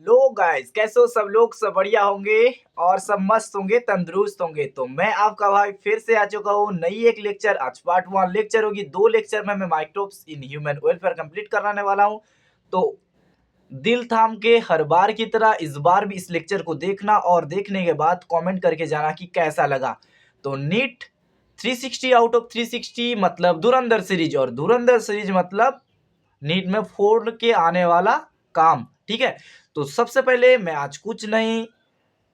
Hello guys, कैसे हो सब लोग। सब बढ़िया होंगे और सब मस्त होंगे, तंदुरुस्त होंगे। तो मैं आपका भाई फिर से आ चुका हूँ नई एक लेक्चर। आज पार्ट 1 लेक्चर होगी। 2 लेक्चर में मैं microbes in human welfare complete कराने वाला हूँ। तो दिल थाम के हर बार की तरह इस बार भी इस लेक्चर को देखना और देखने के बाद कमेंट करके जाना कि कैसा लगा। तो नीट 360 आउट ऑफ 360 मतलब धुरंधर सीरीज, और धुरंधर सीरीज मतलब नीट में फोड़ के आने वाला काम। ठीक है, तो सबसे पहले मैं आज कुछ नहीं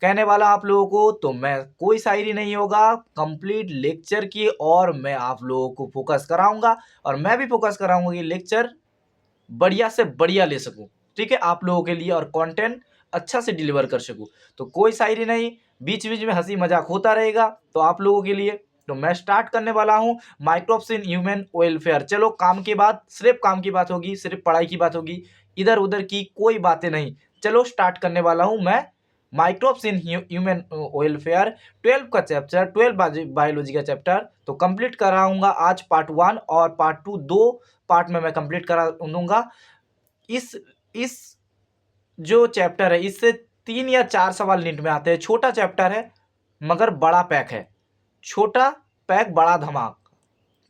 कहने वाला आप लोगों को। तो मैं कोई शायरी नहीं होगा कंप्लीट लेक्चर की, और मैं आप लोगों को फोकस कराऊंगा और मैं भी फोकस कराऊंगा कि लेक्चर बढ़िया से बढ़िया ले सकूं। ठीक है, आप लोगों के लिए और कंटेंट अच्छा से डिलीवर कर सकूं। तो कोई शायरी नहीं, बीच बीच में हंसी मजाक होता रहेगा तो आप लोगों के लिए। तो मैं स्टार्ट करने वाला हूं माइक्रोब्स इन ह्यूमन वेलफेयर। चलो, काम की बात, सिर्फ काम की बात होगी, सिर्फ पढ़ाई की बात होगी, इधर उधर की कोई बातें नहीं। चलो स्टार्ट करने वाला हूं मैं माइक्रोब्स इन ह्यूमन वेलफेयर 12 का चैप्टर, 12 बायोलॉजी का चैप्टर। तो कंप्लीट कराऊंगा आज पार्ट 1 और पार्ट 2, दो पार्ट में मैं कंप्लीट करा दूंगा। इस जो चैप्टर है इससे 3 या 4 सवाल नीट में आते हैं। छोटा चैप्टर है मगर बड़ा पैक है। छोटा पैक बड़ा धमाका।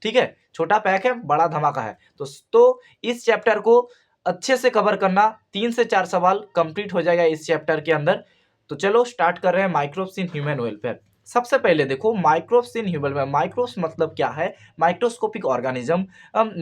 ठीक है, छोटा पैक है बड़ा धमाका है। तो इस चैप्टर को अच्छे से कवर करना, 3 से 4 सवाल कंप्लीट हो जाएगा इस चैप्टर के अंदर। तो चलो स्टार्ट कर रहे हैं माइक्रोब्स इन ह्यूमन वेलफेयर। सबसे पहले देखो microbes in human welfare. Microbes मतलब क्या है? Microscopic organism.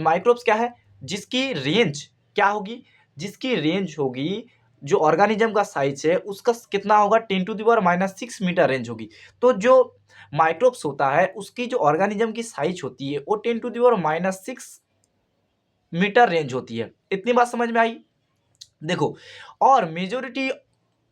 माइक्रोब्स क्या है? जिसकी रेंज क्या होगी? जिसकी रेंज होगी, जो ऑर्गेनिज्म का साइज है उसका कितना होगा? 10⁻⁻6 मीटर रेंज होगी। तो जो माइक्रोब्स होता है उसकी जो ऑर्गेनिज्म की साइज होती है वो 10⁻⁻6 मीटर रेंज होती है। इतनी बात समझ में आई? देखो, और majority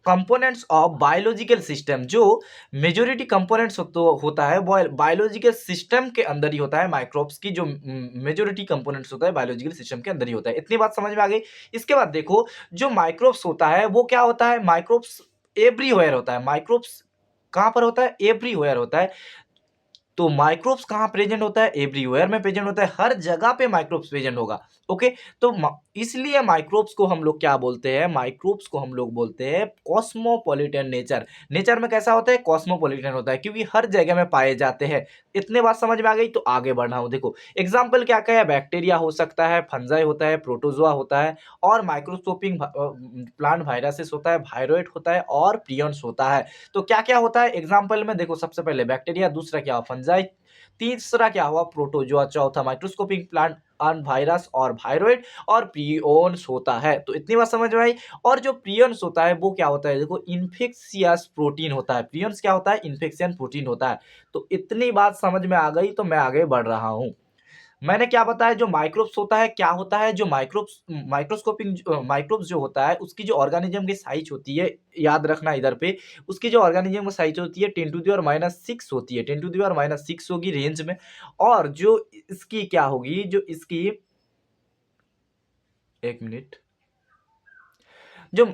components of biological system, जो मेजोरिटी कंपोनेंट्स होता है बायोलॉजिकल सिस्टम के अंदर ही होता है। माइक्रोब्स की जो मेजोरिटी कंपोनेंट्स होता है बायोलॉजिकल सिस्टम के अंदर ही होता है। इतनी बात समझ में आ गई? इसके बाद देखो, जो माइक्रोब्स होता है वो क्या होता है? माइक्रोब्स एवरीवेयर होता है। माइक्रोब्स कहाँ पर होता है? एवरीवेयर होता है। तो माइक्रोब्स कहाँ प्रेजेंट होता है? एवरीवेयर में प्रेजेंट होता है। हर जगह पे माइक्रोब्स प्रेजेंट होगा। ओके, तो इसलिए माइक्रोब्स को हम लोग क्या बोलते हैं? माइक्रोब्स को हम लोग बोलते हैं कॉस्मोपॉलिटन नेचर। नेचर में कैसा होता है? कॉस्मोपॉलिटन होता है, क्योंकि हर जगह में पाए जाते हैं। इतने बात समझ में आ गई? तो आगे बढ़ना हो, देखो एग्जाम्पल क्या क्या है। बैक्टीरिया हो सकता है, फंजाई होता है, प्रोटोजोआ होता है, और माइक्रोस्कोपिक प्लांट वायरसेस होता है, वायरोइड होता है, और प्रियंस होता है। तो क्या क्या होता है एग्जाम्पल में? देखो, सबसे पहले बैक्टीरिया, दूसरा क्या हुआ? फंजाई, तीसरा क्या हुआ? प्रोटोजोआ, चौथा माइक्रोस्कोपिक प्लांट वायरस और वायरोइड, और प्रियंस होता है। तो इतनी बात समझ में आई? और जो प्रियंस होता है वो क्या होता है? देखो, इन्फेक्शियस प्रोटीन होता है। प्रियंस क्या होता है? इन्फेक्शन प्रोटीन होता है। तो इतनी बात समझ में आ गई, तो मैं आगे बढ़ रहा हूं। मैंने क्या बताया? जो माइक्रोब्स होता है क्या होता है? जो माइक्रोब्स माइक्रोस्कोपिक माइक्रोब्स जो होता है उसकी जो ऑर्गेनिज्म की साइज होती है, याद रखना इधर पे, उसकी जो ऑर्गेनिज्म की साइज होती है 10⁻⁻6 होती है। 10⁻⁻6 होगी रेंज में। और जो इसकी क्या होगी? जो इसकी, एक मिनट, जो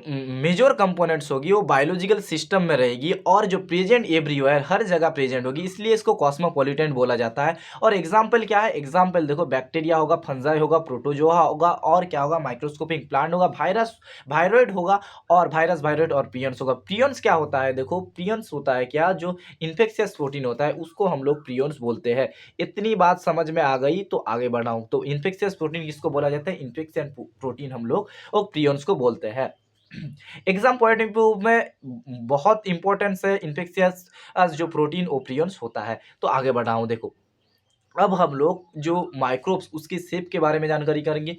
मेजर कंपोनेंट्स होगी वो बायोलॉजिकल सिस्टम में रहेगी, और जो प्रेजेंट एवरीवेयर, हर जगह प्रेजेंट होगी, इसलिए इसको कॉस्मोपॉलिटन बोला जाता है। और एग्जाम्पल क्या है? एग्जाम्पल देखो, बैक्टीरिया होगा, फंजाई होगा, प्रोटोजोआ होगा, और क्या होगा? माइक्रोस्कोपिक प्लांट होगा, वायरस वायरोइड होगा, और वायरस वायरोइड और प्रियंस होगा। प्रियंस क्या होता है? देखो, प्रियंस होता है क्या? जो इन्फेक्शियस प्रोटीन होता है उसको हम लोग प्रियंस बोलते हैं। इतनी बात समझ में आ गई? तो आगे बढ़ाऊं, तो इन्फेक्शियस प्रोटीन किसको बोला जाता है? इन्फेक्शन प्रोटीन हम लोग और प्रियंस को बोलते हैं। एग्जाम पॉइंट ऑफ व्यू में बहुत इंपॉर्टेंस है इन्फेक्शियस जो प्रोटीन ओप्रियंस होता है। तो आगे बढ़ाऊं, देखो अब हम लोग जो माइक्रोब्स उसकी शेप के बारे में जानकारी करेंगे।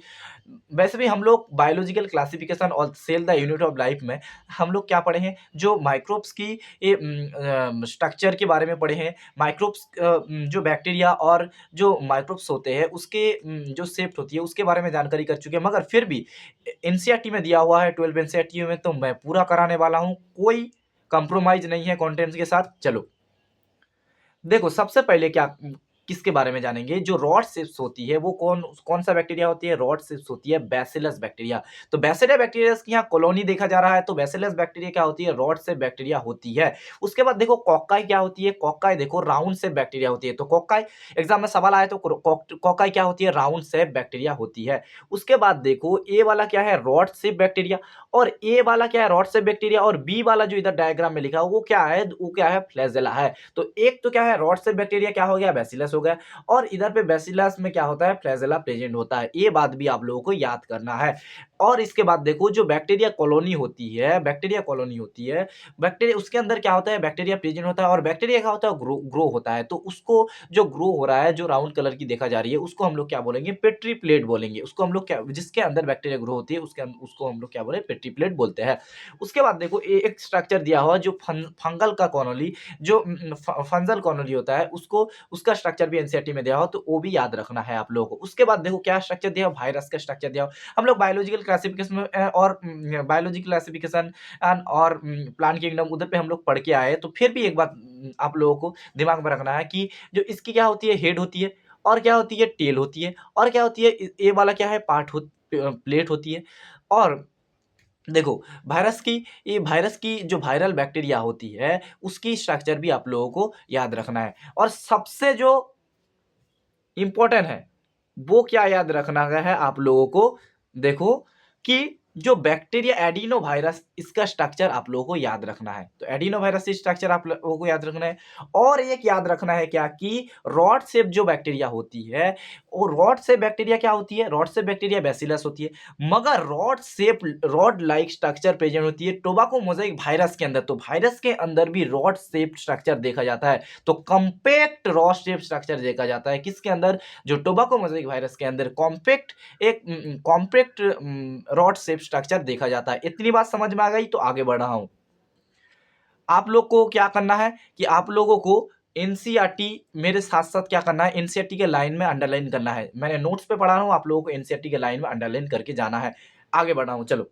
वैसे भी हम लोग बायोलॉजिकल क्लासिफिकेशन और cell the unit of life में हम लोग क्या पढ़े हैं? जो माइक्रोब्स की स्ट्रक्चर के बारे में पढ़े हैं। माइक्रोब्स जो बैक्टीरिया और जो माइक्रोब्स होते हैं उसके जो शेप होती है उसके बारे में जानकारी कर चुके हैं। मगर फिर भी एनसीईआरटी में दिया हुआ है, 12 एनसीईआरटी में, तो मैं पूरा कराने वाला हूँ। कोई कंप्रोमाइज नहीं है कंटेंट्स के साथ। चलो देखो, सबसे पहले क्या किसके बारे में जानेंगे, जो रॉड शेप्स होती है वो कौन कौन सा बैक्टीरिया होती है, रॉड शेप्स होती है बैसिलस बैक्टीरिया। तो बैसिलस बैक्टीरिया की यहाँ कॉलोनी देखा जा रहा है, तो बैसिलस बैक्टीरिया क्या होती है, रॉड शेप बैक्टीरिया होती है। उसके बाद देखो कॉकाई क्या होती है, कॉकाई देखो राउंड शेप बैक्टीरिया होती है। तो कॉकाई एग्जाम में सवाल आया तो कॉकाई क्या होती है, राउंड शेप बैक्टीरिया होती है। उसके बाद देखो ए वाला क्या है, रॉड शेप बैक्टीरिया, और ए वाला क्या है, रॉड शेप बैक्टीरिया, और बी वाला जो इधर डायग्राम में लिखा है वो क्या है, वो क्या है, फ्लैजेला है। तो एक तो क्या है, रॉड शेप बैक्टीरिया क्या हो गया, बैसिलस हो गया, और इधर पे बैसिलस में क्या होता है, फ्लैजेला प्रेजेंट होता है। ये बात भी आप लोगों को याद करना है। और इसके बाद देखो जो बैक्टीरिया कॉलोनी होती है, बैक्टीरिया कॉलोनी होती है, बैक्टीरिया उसके अंदर क्या होता है, बैक्टीरिया प्रेजेंट होता है, और बैक्टीरिया क्या होता है, ग्रो होता है। तो उसको जो ग्रो हो रहा है, जो राउंड कलर की देखा जा रही है, उसको हम लोग क्या बोलेंगे, पेट्री प्लेट बोलेंगे। उसको हम लोग क्या, जिसके अंदर बैक्टीरिया ग्रो होती है उसको हम लोग क्या बोले, पेट्री प्लेट बोलते हैं। उसके बाद देखो एक स्ट्रक्चर दिया हुआ जो फंगल का कॉलोनी, जो फंजल कॉलोनी होता है, उसको उसका स्ट्रक्चर भी एनसीईआरटी में दिया हो, तो वो भी याद रखना है आप लोगों को। उसके बाद देखो क्या स्ट्रक्चर दिया, वायरस का स्ट्रक्चर दिया हो। हम लोग बायोलॉजिकल क्लासिफिकेशन और बायोलॉजिकल क्लासिफिकेशन और प्लांट किंगडम उधर पे हम लोग पढ़ के आए, तो फिर भी एक बात आप लोगों को दिमाग में रखना है कि जो इसकी क्या होती है, हेड होती है, और क्या होती है, टेल होती है, और क्या होती है, ये वाला क्या है, प्लेट होती है। और देखो वायरस की जो वायरल बैक्टीरिया होती है, उसकी स्ट्रक्चर भी आप लोगों को याद रखना है। और सबसे जो इंपॉर्टेंट है वो क्या याद रखना है आप लोगों को, देखो कि जो बैक्टीरिया एडिनो वायरस, इसका स्ट्रक्चर आप लोगों को याद रखना है। तो एडिनो वायरस की स्ट्रक्चर आप लोगों को याद रखना है। और एक याद रखना है क्या, कि रॉड शेप जो बैक्टीरिया होती है, वो रॉड शेप बैक्टीरिया क्या होती है, रॉड शेप बैक्टीरिया बैसिलस होती है, मगर रॉड लाइक स्ट्रक्चर प्रेजेंट होती है टोबैको मोज़ेक वायरस के अंदर। तो वायरस के अंदर भी रॉड शेप स्ट्रक्चर देखा जाता है। तो कॉम्पैक्ट रॉड शेप स्ट्रक्चर देखा जाता है किसके अंदर, जो टोबैको मोज़ेक वायरस के अंदर कॉम्पैक्ट रॉड शेप स्ट्रक्चर देखा जाता है। इतनी बात समझ में आ गई, तो आगे बढ़ रहा हूं। आप लोग को क्या करना है कि आप लोगों को एनसीईआरटी मेरे साथ साथ क्या करना है, एनसीईआरटी के लाइन में अंडरलाइन करना है। मैंने नोट्स पे पढ़ा रहा हूं, आप लोगों को एनसीईआरटी के लाइन में अंडरलाइन करके जाना है। आगे बढ़ रहा हूं, चलो।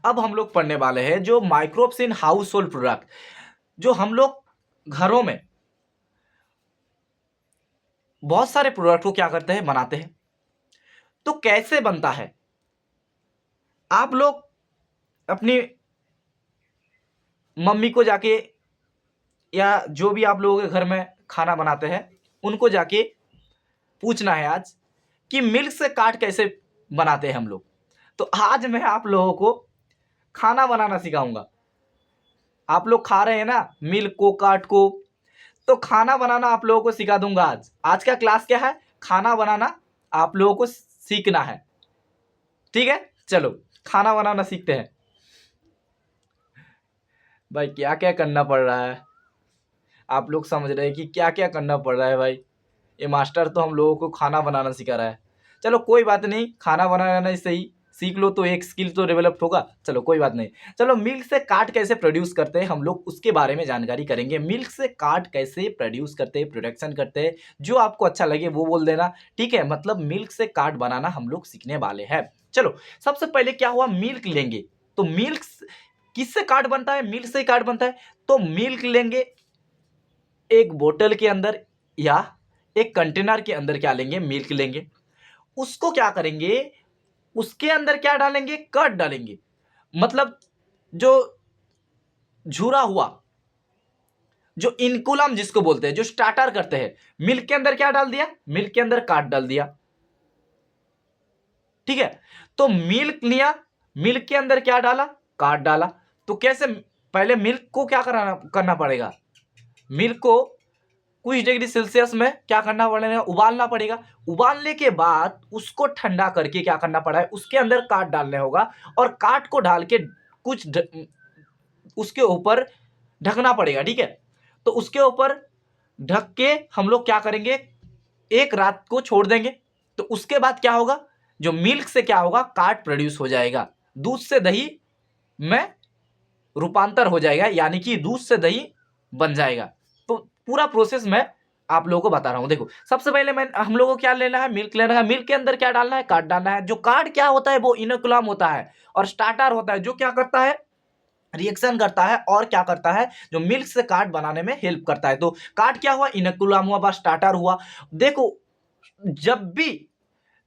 अब हम लोग पढ़ने वाले हैं जो microbes in house hold product, जो हम लोग घरों में बहुत सारे प्रोडक्ट को क्या करते हैं, बनाते हैं। तो कैसे बनता है, आप लोग अपनी मम्मी को जाके, या जो भी आप लोगों के घर में खाना बनाते हैं, उनको जाके पूछना है आज कि मिल्क से काट कैसे बनाते हैं हम लोग। तो आज मैं आप लोगों को खाना बनाना सिखाऊंगा। आप लोग खा रहे हैं ना मिल्क को, काट को, तो खाना बनाना आप लोगों को सिखा दूंगा आज। आज का क्लास क्या है, खाना बनाना आप लोगों को सीखना है। ठीक है, चलो खाना बनाना सीखते हैं। भाई क्या क्या करना पड़ रहा है, आप लोग समझ रहे हैं कि क्या क्या करना पड़ रहा है। भाई ये मास्टर तो हम लोगों को खाना बनाना सिखा रहा है। चलो कोई बात नहीं, खाना बनाना सही सीख लो तो एक स्किल तो डेवलप होगा। चलो कोई बात नहीं, चलो मिल्क से काट कैसे प्रोड्यूस करते हैं हम लोग उसके बारे में जानकारी करेंगे। मिल्क से काट कैसे प्रोड्यूस करते हैं, प्रोडक्शन करते हैं, जो आपको अच्छा लगे वो बोल देना। ठीक है, मतलब मिल्क से काट बनाना हम लोग सीखने वाले हैं। चलो सबसे पहले क्या हुआ, मिल्क लेंगे। तो मिल्क किससे काट बनता है, मिल्क से ही काट बनता है। तो मिल्क लेंगे एक बोतल के अंदर, या एक कंटेनर के अंदर क्या लेंगे, मिल्क लेंगे। उसको क्या करेंगे, उसके अंदर क्या डालेंगे, कर्ड डालेंगे। मतलब जो झुरा हुआ, जो इनकुलम जिसको बोलते हैं, जो स्टार्टर करते हैं, मिल्क के अंदर क्या डाल दिया, मिल्क के अंदर काट डाल दिया। ठीक है, तो मिल्क लिया, मिल्क के अंदर क्या डाला, काट डाला। तो कैसे, पहले मिल्क को क्या करना पड़ेगा, मिल्क को कुछ डिग्री सेल्सियस में क्या करना पड़ेगा, उबालना पड़ेगा। उबालने के बाद उसको ठंडा करके क्या करना पड़ा है, उसके अंदर काट डालने होगा, और काट को डाल के कुछ उसके ऊपर ढकना पड़ेगा। ठीक है, तो उसके ऊपर ढक के हम लोग क्या करेंगे, एक रात को छोड़ देंगे। तो उसके बाद क्या होगा, जो मिल्क से क्या होगा, काट प्रोड्यूस हो जाएगा, दूध से दही में रूपांतर हो जाएगा, यानी कि दूध से दही बन जाएगा। तो पूरा प्रोसेस मैं आप लोगों को बता रहा हूं। देखो सबसे पहले मैं हम लोगों को क्या लेना है, मिल्क लेना है। मिल्क के अंदर क्या डालना है, कार्ड डालना है। जो कार्ड क्या होता है, वो इनोकुलम होता है और स्टार्टर होता है, जो क्या करता है, रिएक्शन करता है और क्या करता है, जो मिल्क से कार्ड बनाने में हेल्प करता है। तो कार्ड क्या हुआ, इनोकुलम हुआ, बस स्टार्टर हुआ। देखो जब भी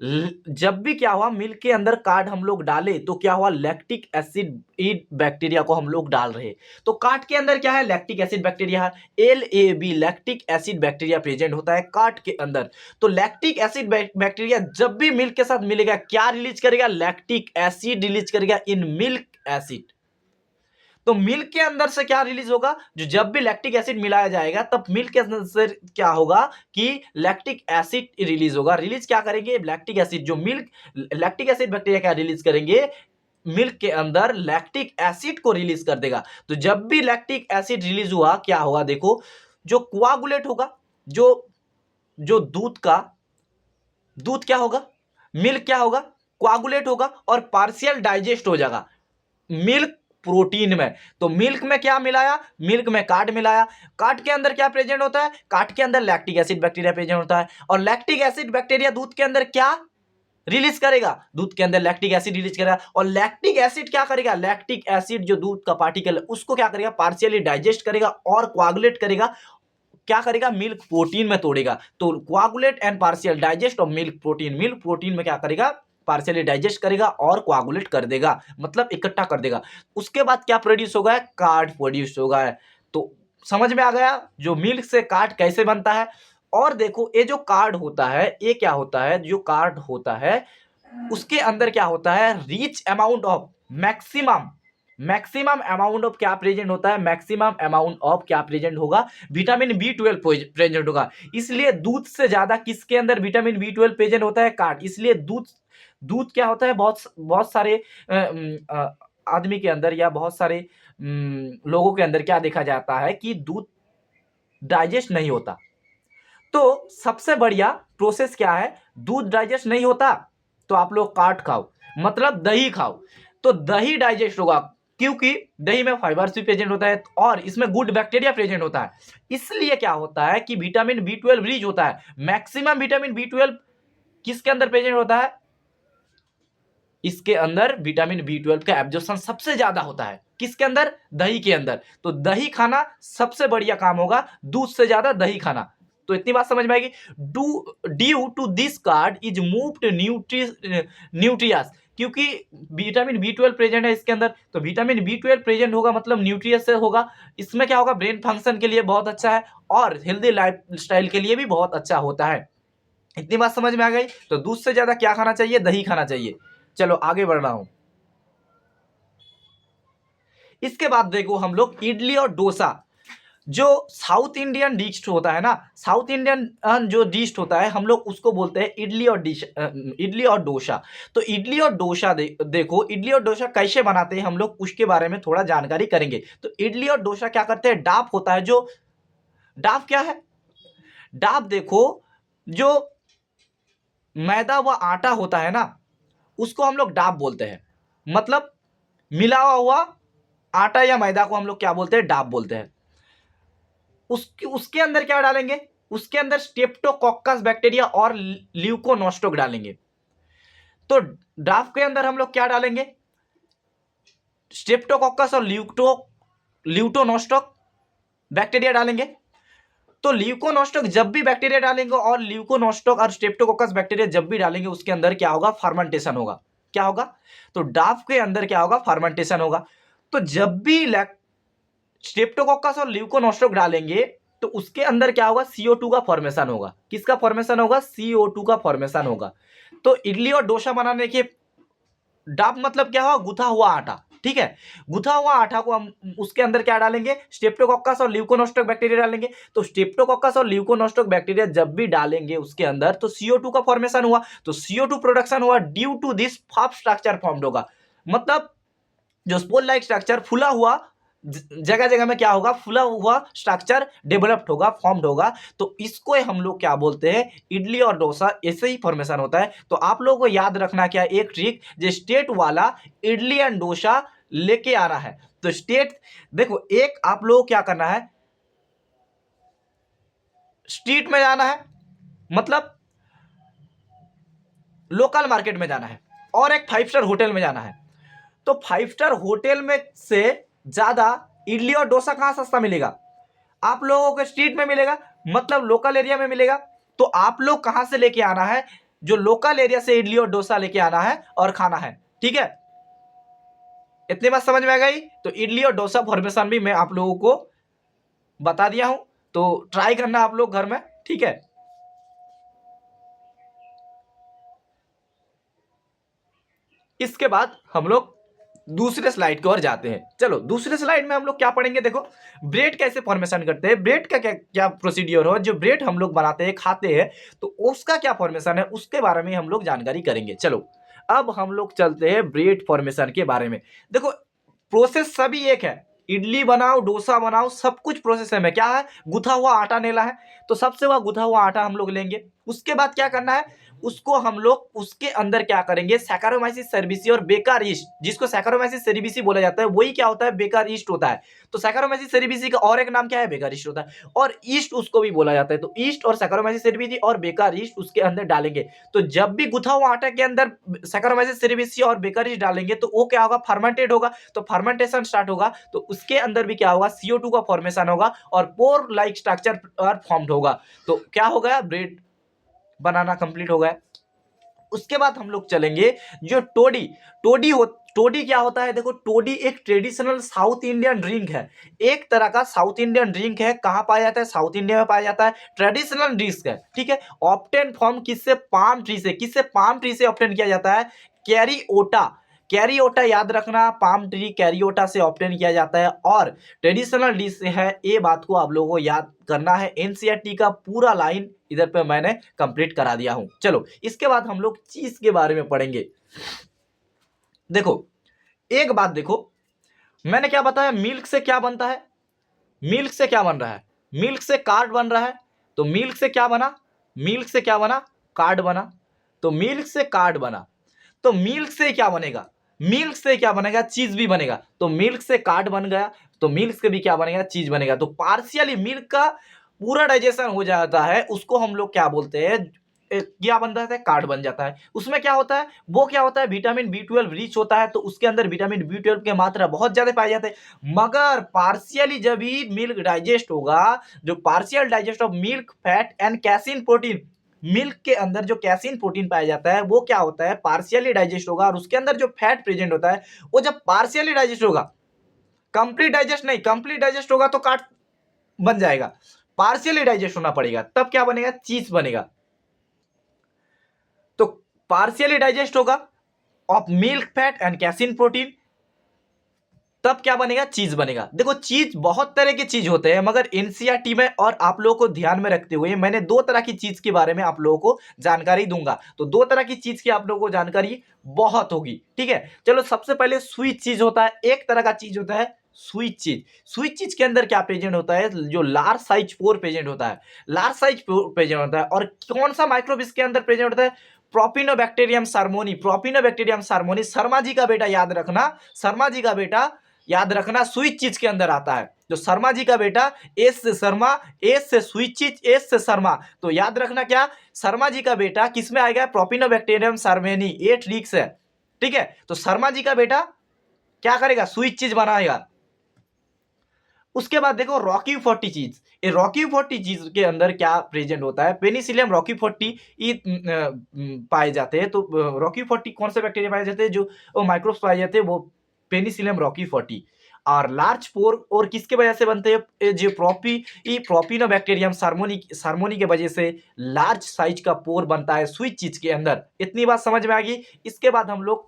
जब भी क्या हुआ, मिल्क के अंदर कार्ड हम लोग डाले तो क्या हुआ, लैक्टिक एसिड बैक्टीरिया को हम लोग डाल रहे। तो कार्ड के अंदर क्या है, लैक्टिक एसिड बैक्टीरिया है, LAB lactic acid bacteria present होता है कार्ड के अंदर। तो लैक्टिक एसिड बैक्टीरिया जब भी मिल्क के साथ मिलेगा, क्या रिलीज करेगा, लैक्टिक एसिड रिलीज करेगा इन मिल्क एसिड। तो मिल्क के अंदर से क्या रिलीज होगा, जो जब भी लैक्टिक एसिड मिलाया जाएगा तब मिल्क के अंदर से क्या होगा कि लैक्टिक एसिड रिलीज होगा। रिलीज क्या करेंगे, लैक्टिक एसिड, जो मिल्क लैक्टिक एसिड बैक्टीरिया क्या रिलीज करेंगे, मिल्क के अंदर लैक्टिक एसिड को रिलीज कर देगा। तो जब भी लैक्टिक एसिड रिलीज हुआ, क्या होगा, देखो जो कोआगुलेट होगा, जो जो दूध क्या होगा, मिल्क क्या होगा, कोआगुलेट होगा और पार्शियल डाइजेस्ट हो जाएगा मिल्क प्रोटीन में। तो मिल्क में क्या मिलाया, मिल्क में कार्ड मिलाया। कार्ड के अंदर क्या प्रेजेंट होता है, कार्ड के अंदर लैक्टिक एसिड बैक्टीरिया प्रेजेंट होता है और लैक्टिक एसिड बैक्टीरिया दूध के अंदर क्या रिलीज करेगा, दूध के अंदर लैक्टिक एसिड रिलीज करेगा। और लैक्टिक एसिड क्या करेगा, लैक्टिक एसिड जो दूध का पार्टिकल है उसको क्या करेगा, पार्शियली डाइजेस्ट करेगा और कोआगुलेट करेगा, क्या करेगा, मिल्क प्रोटीन में तोड़ेगा। तो coagulate and partial digest of milk protein में क्या करेगा, पार्शियली डाइजेस्ट करेगा और कोआगुलेट कर देगा, मतलब इकट्ठा कर देगा। उसके बाद क्या प्रोड्यूस होगा, कार्ड प्रोड्यूस होगा। तो समझ में आ गया जो मिल्क से कार्ड कैसे बनता है। और देखो ये जो कार्ड होता है, ये क्या होता है, जो कार्ड होता है उसके अंदर क्या होता है, rich amount of maximum amount of क्या प्रेजेंट होता है, मैक्सिमम अमाउंट ऑफ क्या प्रेजेंट होगा, विटामिन B12 प्रेजेंट होगा। इसलिए दूध से ज्यादा किसके अंदर विटामिन B12 प्रेजेंट होता है, कार्ड। इसलिए दूध दूध क्या होता है, बहुत बहुत सारे आदमी के अंदर या बहुत सारे लोगों के अंदर क्या देखा जाता है कि दूध डाइजेस्ट नहीं होता। तो सबसे बढ़िया प्रोसेस क्या है, दूध डाइजेस्ट नहीं होता तो आप लोग कार्ड खाओ, मतलब दही खाओ। तो दही डाइजेस्ट होगा, क्योंकि दही में फाइबर्स भी प्रेजेंट होता है और इसमें गुड बैक्टीरिया प्रेजेंट होता है। इसलिए क्या होता है कि विटामिन B12 रिच होता है। मैक्सिमम विटामिन B12 किसके अंदर प्रेजेंट होता है, इसके अंदर विटामिन B12 का एब्जॉर्प्शन सबसे ज्यादा होता है, किसके अंदर, दही के अंदर। तो दही खाना सबसे बढ़िया काम होगा, दूध से ज्यादा दही खाना। तो इतनी बात समझ में आएगी। Due to this card is moved nutritious, क्योंकि विटामिन B12 प्रेजेंट है इसके अंदर, तो विटामिन B12 प्रेजेंट होगा मतलब न्यूट्रियस से होगा। इसमें क्या होगा, ब्रेन फंक्शन के लिए बहुत अच्छा है और हेल्दी लाइफ स्टाइल के लिए भी बहुत अच्छा होता है। इतनी बात समझ में आ गई। तो दूध से ज्यादा क्या खाना चाहिए, दही खाना चाहिए। चलो आगे बढ़ रहा हूं। इसके बाद देखो हम लोग इडली और डोसा, जो साउथ इंडियन डिश होता है ना, साउथ इंडियन जो डिश होता है हम लोग उसको बोलते हैं इडली और डोसा। तो इडली और डोसा देखो इडली और डोसा कैसे बनाते हैं हम लोग उसके बारे में थोड़ा जानकारी करेंगे। तो इडली और डोसा क्या करते हैं, डाप होता है, जो डाप क्या है, डाप देखो जो मैदा व आटा होता है ना उसको हम लोग डाप बोलते हैं। मतलब मिला हुआ आटा या मैदा को हम लोग क्या बोलते हैं, डाप बोलते हैं। उसके अंदर क्या डालेंगे, उसके अंदर स्ट्रेप्टोकोक्कस बैक्टीरिया और ल्यूकोनोस्टोक डालेंगे। तो डाफ के अंदर हम लोग क्या डालेंगे, स्ट्रेप्टोकोक्कस और ल्यूटोनोस्टोक बैक्टीरिया डालेंगे। तो ल्यूकोनोस्टोक जब भी बैक्टीरिया डालेंगे और ल्यूकोनोस्टोक और स्ट्रेप्टोकोक्कस बैक्टीरिया जब भी डालेंगे उसके अंदर क्या होगा, फर्मेंटेशन होगा। क्या होगा, तो डाफ के अंदर क्या होगा, फर्मेंटेशन होगा। तो जब भी स्ट्रेप्टोकोक्कस और ल्यूकोनोस्टोक डालेंगे तो उसके अंदर क्या होगा, CO2 का फॉर्मेशन होगा। किसका फॉर्मेशन होगा, CO2 का फॉर्मेशन होगा। तो इडली और डोसा बनाने के डाप मतलब क्या हुआ, गुथा हुआ आटा, ठीक है। गुथा हुआ आटा को हम उसके अंदर क्या डालेंगे, स्ट्रेप्टोकोक्कस और ल्यूकोनोस्टोक बैक्टीरिया डालेंगे। तो स्ट्रेप्टोकोक्कस और ल्यूकोनोस्टोक बैक्टीरिया जब भी डालेंगे उसके अंदर तो CO2 का फॉर्मेशन हुआ। तो CO2 प्रोडक्शन हुआ, due to this form structure formed होगा। मतलब जो स्पोल लाइक स्ट्रक्चर फुला हुआ, जगह जगह में क्या होगा, फुला हुआ स्ट्रक्चर डेवलप्ड होगा, फॉर्म्ड होगा। तो इसको हम लोग क्या बोलते हैं, इडली और डोसा, ऐसे ही फॉर्मेशन होता है। तो आप लोगों को याद रखना क्या, एक ट्रिक, जो स्टेट वाला इडली एंड डोसा लेके आ रहा है। तो स्टेट देखो, एक आप लोग क्या करना है, स्ट्रीट में जाना है, मतलब लोकल मार्केट में जाना है, और एक 5 स्टार होटल में जाना है। तो 5 स्टार होटल में से ज्यादा इडली और डोसा कहां सस्ता मिलेगा? आप लोगों को स्ट्रीट में मिलेगा, मतलब लोकल एरिया में मिलेगा। तो आप लोग कहां से लेके आना है? जो लोकल एरिया से इडली और डोसा लेके आना है और खाना है। ठीक है, इतनी बात समझ में आ गई? तो इडली और डोसा फॉर्मेशन भी मैं आप लोगों को बता दिया हूं, तो ट्राई करना आप लोग घर में। ठीक है, इसके बाद हम लोग दूसरे स्लाइड की ओर जाते हैं। चलो दूसरे स्लाइड में हम लोग क्या पढ़ेंगे, देखो ब्रेड कैसे फॉर्मेशन करते हैं, ब्रेड का क्या क्या प्रोसीडियर हो, जो ब्रेड हम लोग बनाते हैं खाते हैं तो उसका क्या फॉर्मेशन है, उसके बारे में हम लोग जानकारी करेंगे। चलो अब हम लोग चलते हैं ब्रेड फॉर्मेशन के बारे में। देखो प्रोसेस सभी एक है, इडली बनाओ डोसा बनाओ सब कुछ प्रोसेस है में क्या है, गुथा हुआ आटा लेना है। तो सबसे वह गुथा हुआ आटा हम लोग लेंगे, उसके बाद क्या करना है, उसको हम लोग उसके अंदर क्या करेंगे, सैकरोमाइसिस सेरेबिसी और बेकार ईस्ट, जिसको सैकरोमाइसिस सेरेबिसी बोला जाता है, वही क्या होता है, बेकार ईस्ट होता है। तो सैकरोमाइसिस सेरेबिसी का और एक नाम क्या है, बेकार ईस्ट होता है, और ईस्ट उसको भी बोला जाता है। तो ईस्ट और सैकरोमाइसिस सेरेबिसी और बेकार ईस्ट उसके अंदर डालेंगे। तो जब भी गुथा हुआ आटा के अंदर सैकरोमाइसिस सेरेबिसी और बेकार ईस्ट डालेंगे तो वो क्या होगा, फर्मेंटेड होगा। तो फर्मेंटेशन स्टार्ट होगा तो उसके अंदर भी क्या होगा, CO2 का फॉर्मेशन होगा और पोर लाइक स्ट्रक्चर फॉर्म्ड होगा। तो क्या हो गया, ब्रेड बनाना कंप्लीट हो गया। उसके बाद हम लोग चलेंगे जो टोडी, टोडी क्या होता है, देखो टोडी एक ट्रेडिशनल साउथ इंडियन ड्रिंक है, एक तरह का साउथ इंडियन ड्रिंक है। कहां पाया जाता है, साउथ इंडिया में पाया जाता है, ट्रेडिशनल ड्रिंक है। ठीक है, ऑप्टेन फॉर्म किससे, पाम ट्री से, किससे, पाम ट्री से ऑप्टेन किया जाता है, कैरिओटा, कैरिओटा याद रखना, पाम ट्री कैरिओटा से ऑप्टेन किया जाता है और ट्रेडिशनल डिश है। ये बात को आप लोगों को याद करना है, एनसीईआरटी का पूरा लाइन इधर पे मैंने कंप्लीट करा दिया हूं। चलो इसके बाद हम लोग चीज के बारे में पढ़ेंगे। देखो एक बात देखो, मैंने क्या बताया, मिल्क से क्या बनता है, मिल्क से क्या बन रहा है, मिल्क से कार्ड बन रहा है। तो मिल्क से क्या बना, मिल्क से क्या बना, कार्ड बना। तो मिल्क से कार्ड बना, तो मिल्क से क्या बनेगा, मिल्क से क्या बनेगा, चीज भी बनेगा। तो मिल्क से कार्ड बन गया, तो मिल्क से भी क्या बनेगा, चीज बनेगा। तो पार्शियली मिल्क का पूरा डाइजेशन हो जाता है, उसको हम लोग क्या बोलते हैं, क्या बन जाता है, कार्ड बन जाता है। उसमें क्या होता है, वो क्या होता है, विटामिन B12 रिच होता है। तो उसके अंदर विटामिन B12 की मात्रा बहुत ज्यादा पाई जाती है। मगर पार्शियली जब भी मिल्क डाइजेस्ट होगा, जो partial digest of milk fat and casein protein, milk के अंदर जो कैसिन प्रोटीन पाया जाता है वो क्या होता है, पार्शियली डाइजेस्ट होगा। और उसके अंदर जो फैट प्रेजेंट होता है वो जब पार्शियली डाइजेस्ट होगा, कंप्लीट डाइजेस्ट नहीं, कंप्लीट डाइजेस्ट होगा तो काट बन जाएगा, पार्शियली डाइजेस्ट होना पड़ेगा, तब क्या बनेगा, चीज बनेगा। तो पार्शियली डाइजेस्ट होगा of milk fat and casein protein, तब क्या बनेगा, चीज बनेगा। देखो चीज बहुत तरह के चीज होते हैं, मगर एनसीईआरटी में और आप लोगों को ध्यान में रखते हुए मैंने दो तरह की चीज के बारे में आप लोगों को जानकारी दूंगा। तो दो तरह की चीज की आप लोगों को जानकारी बहुत होगी। ठीक है, चलो सबसे पहले स्वीट चीज होता है, एक तरह का चीज होता है स्वीट चीज। स्वीट चीज के अंदर क्या प्रेजेंट होता है, जो लार्ज साइज पोर प्रेजेंट होता है, लार्ज साइज पोर प्रेजेंट होता है। और कौन सा माइक्रोब इसके अंदर प्रेजेंट होता है, प्रोपिनोबैक्टीरियम सार्मोनी, प्रोपिनोबैक्टीरियम सार्मोनी, शर्मा जी का बेटा याद रखना, शर्मा जी का बेटा याद रखना स्वीट चीज के अंदर आता है। जो शर्मा जी का बेटा, एस से शर्मा, एस से स्वीट चीज, एस से शर्मा। तो याद रखना क्या, शर्मा जी का बेटा किस में आएगा, प्रोपिनोबैक्टीरियम सार्मेनी, ये ट्रिक्स है। ठीक है, तो शर्मा जी का बेटा क्या करेगा, स्वीट चीज बनाएगा। उसके बाद देखो रॉकी 40 चीज, ये रॉकी 40 चीज के अंदर क्या प्रेजेंट होता है, पेनिसिलियम रॉकी 40 पाए जाते हैं। तो रॉकी 40 कौन से बैक्टीरिया पाए जाते हैं, जो माइक्रोब्स पाए जाते हैं वो पेनिसिलियम रॉकी 40। और लार्ज पोर और किसके वजह से बनते हैं, जो प्रोपिनोबैक्टीरियम सार्मोनी, सार्मोनी के वजह से लार्ज साइज का पोर बनता है स्वीट चीज के अंदर। इतनी बात समझ में आ गई। इसके बाद हम लोग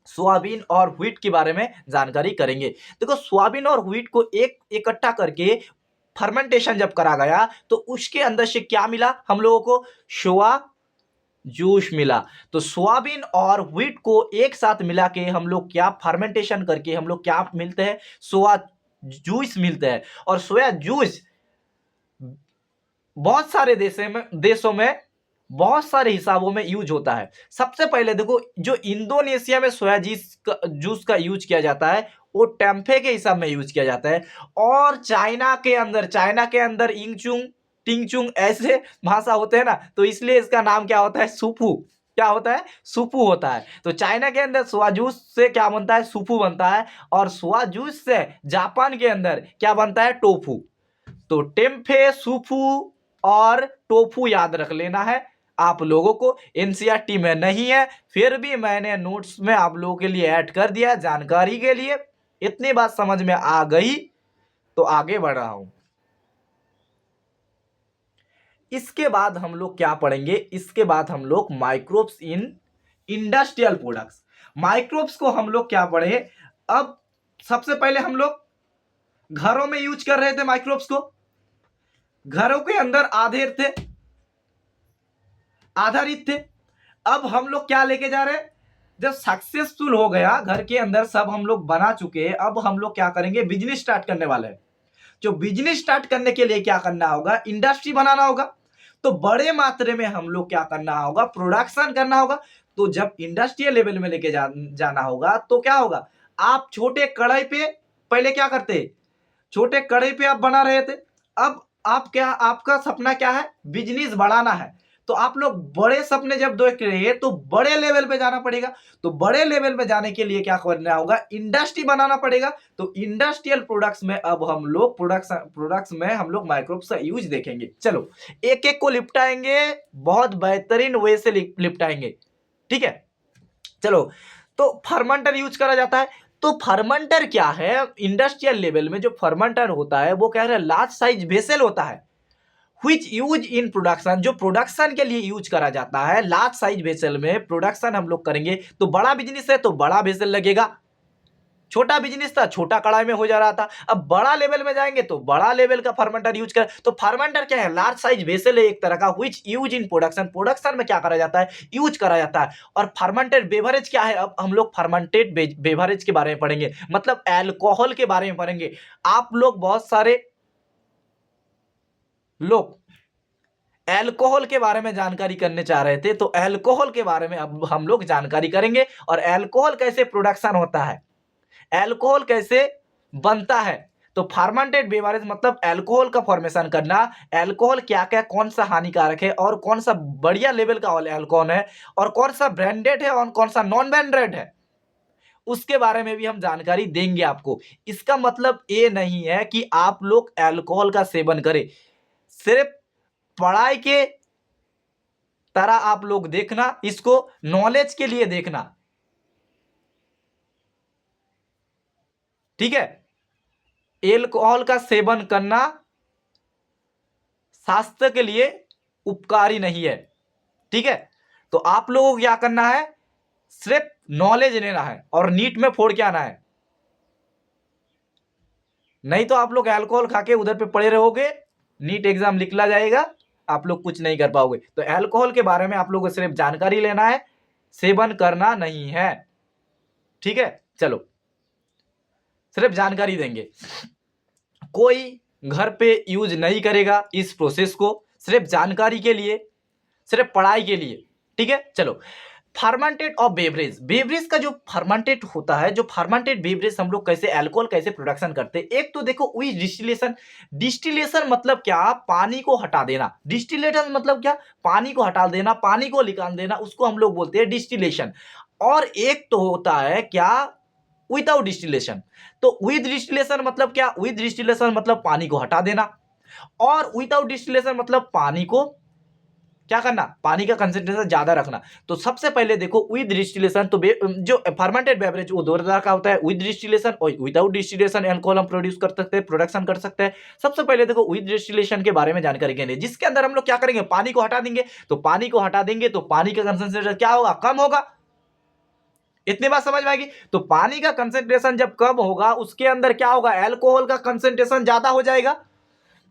सोयाबीन और व्हीट के बारे में जानकारी करेंगे। देखो सोयाबीन और व्हीट को एक इकट्ठा करके फर्मेंटेशन जब करा गया तो उसके अंदर से क्या मिला हम लोगों को, सोया जूस मिला। तो सोयाबीन और व्हीट को एक साथ मिला के हम लोग क्या फर्मेंटेशन करके हम लोग क्या मिलते हैं, सोया जूस मिलते हैं। और सोया जूस बहुत सारे देशों में बहुत सारे हिसाबों में यूज होता है। सबसे पहले देखो जो इंडोनेशिया में सोया जूस का यूज किया जाता है वो टेम्पे के हिसाब में यूज किया जाता है। और चाइना के अंदर इंगचुंग टिंगचुंग ऐसे भाषा होते हैं ना, तो इसलिए इसका नाम क्या होता है, सुफू। क्या होता है, सुफू होता है। तो चाइना के अंदर स्वाजूस से क्या बनता है, सुफू बनता है, और स्वाजूस से जापान के अंदर क्या बनता है, टोफू। तो टेम्फे, सुफू और टोफू याद रख लेना है आप लोगों को। एनसीईआरटी में नहीं है, फिर भी मैंने नोट्स में आप लोगों के लिए ऐड कर दिया जानकारी के लिए। इतनी बात समझ में आ गई तो आगे बढ़ रहा हूं। इसके बाद हम लोग क्या पढ़ेंगे, इसके बाद हम लोग microbes in industrial products. Microbes को हम लोग क्या पढ़े, अब सबसे पहले हम लोग घरों में यूज कर रहे थे माइक्रोब्स को, घरों के अंदर आधारित थे। अब हम लोग क्या लेके जा रहे हैं, जब सक्सेसफुल हो गया घर के अंदर सब हम लोग बना चुके हैं, अब हम लोग क्या करेंगे, बिजनेस स्टार्ट करने वाले हैं। जो बिजनेस स्टार्ट करने के लिए क्या करना होगा, इंडस्ट्री बनाना होगा। तो बड़े मात्रा में हम लोग क्या करना होगा, प्रोडक्शन करना होगा। तो जब इंडस्ट्रियल लेवल में लेके जाना होगा तो क्या होगा, आप छोटे कढ़ाई पे पहले क्या करते, छोटे कढ़ाई पे आप बना रहे थे, अब आप क्या, आपका सपना क्या है, बिजनेस बढ़ाना है। तो आप लोग बड़े सपने जब देख रहे हैं तो बड़े लेवल पे जाना पड़ेगा। तो बड़े लेवल पे जाने के लिए क्या करना होगा, इंडस्ट्री बनाना पड़ेगा। तो इंडस्ट्रियल प्रोडक्ट्स में अब हम लोग प्रोडक्ट्स में हम लोग माइक्रोब्स का यूज देखेंगे। चलो एक एक को निपटाएंगे, बहुत बेहतरीन वे से निपटाएंगे, ठीक है। चलो, तो फर्मेंटर यूज करा जाता है। तो फर्मेंटर क्या है, इंडस्ट्रियल लेवल में जो फर्मेंटर होता है वो क्या है, लार्ज साइज वेसल होता है, व्हिच यूज इन प्रोडक्शन, जो प्रोडक्शन के लिए यूज करा जाता है। लार्ज साइज वेसल में प्रोडक्शन हम लोग करेंगे। तो बड़ा बिजनेस है तो बड़ा वेसल लगेगा, छोटा बिजनेस था छोटा कढ़ाई में हो जा रहा था। अब बड़ा लेवल में जाएंगे तो बड़ा लेवल का फर्मेंटर यूज कर। तो फर्मेंटर क्या है, लार्ज साइज वेसल है एक तरह का, which use in production, production में क्या करा जाता है, यूज करा जाता है। और फर्मेंटेड बेवरेज क्या है, अब हम लोग फर्मेंटेड बेवरेज के बारे में पढ़ेंगे, मतलब एल्कोहल के बारे में पढ़ेंगे। आप लोग बहुत सारे लोग एल्कोहल के बारे में जानकारी करने चाह रहे थे, तो एल्कोहल के बारे में अब हम लोग जानकारी करेंगे, और एल्कोहल कैसे प्रोडक्शन होता है, एल्कोहल कैसे बनता है। तो फर्मेंटेड बेवरेज मतलब एल्कोहल का फॉर्मेशन करना, एल्कोहल क्या क्या कौन सा हानिकारक है और कौन सा बढ़िया लेवल का एल्कोहल है, और कौन सा ब्रांडेड है और कौन सा नॉन ब्रांडेड है, उसके बारे में भी हम जानकारी देंगे आपको। इसका मतलब ये नहीं है कि आप लोग एल्कोहल का सेवन करें, सिर्फ पढ़ाई के तरह आप लोग देखना, इसको नॉलेज के लिए देखना, ठीक है। एल्कोहल का सेवन करना स्वास्थ्य के लिए उपकारी नहीं है, ठीक है। तो आप लोगों को क्या करना है, सिर्फ नॉलेज लेना है और नीट में फोड़ के आना है। नहीं तो आप लोग एल्कोहल खा के उधर पे पड़े रहोगे, नीट एग्जाम निकला जाएगा, आप लोग कुछ नहीं कर पाओगे। तो एल्कोहल के बारे में आप लोगों को सिर्फ जानकारी लेना है, सेवन करना नहीं है, ठीक है। चलो सिर्फ जानकारी देंगे, कोई घर पे यूज नहीं करेगा इस प्रोसेस को, सिर्फ जानकारी के लिए, सिर्फ पढ़ाई के लिए, ठीक है। चलो फर्मेंटेड और बेवरेज, बेवरेज का जो फर्मेंटेड होता है, जो फर्मेंटेड बेवरेज हम लोग कैसे अल्कोहल कैसे प्रोडक्शन करते हैं। एक तो देखो विद डिस्टिलेशन, डिस्टिलेशन मतलब क्या, पानी को हटा देना, डिस्टिलेशन मतलब क्या, पानी को हटा देना, पानी को निकाल देना, उसको हम लोग बोलते हैं डिस्टिलेशन। और एक तो होता है क्या, विदाउट डिस्टिलेशन। तो विद डिस्टिलेशन मतलब क्या, विद डिस्टिलेशन मतलब पानी को हटा देना, और विदाउट डिस्टिलेशन मतलब पानी को क्या करना, पानी का कंसेंट्रेशन ज्यादा रखना। तो सबसे पहले देखो विद डिस्टिलेशन, तो जो फर्मेंटेड बेवरेज वो दो प्रकार का होता है, विद डिस्टिलेशन और विदाउट डिस्टिलेशन एल्कोहल हम प्रोड्यूस कर सकते हैं, प्रोडक्शन कर सकते हैं। सबसे पहले देखो विद डिस्टिलेशन के बारे में जानकारी लेंगे, जिसके अंदर हम लोग क्या करेंगे, पानी को हटा देंगे। तो पानी को हटा देंगे तो पानी का कंसेंट्रेशन क्या होगा, कम होगा। इतनी बात समझ में आएगी। तो पानी का कंसेंट्रेशन जब कम होगा, उसके अंदर क्या होगा, एल्कोहल का कंसेंट्रेशन ज्यादा हो जाएगा।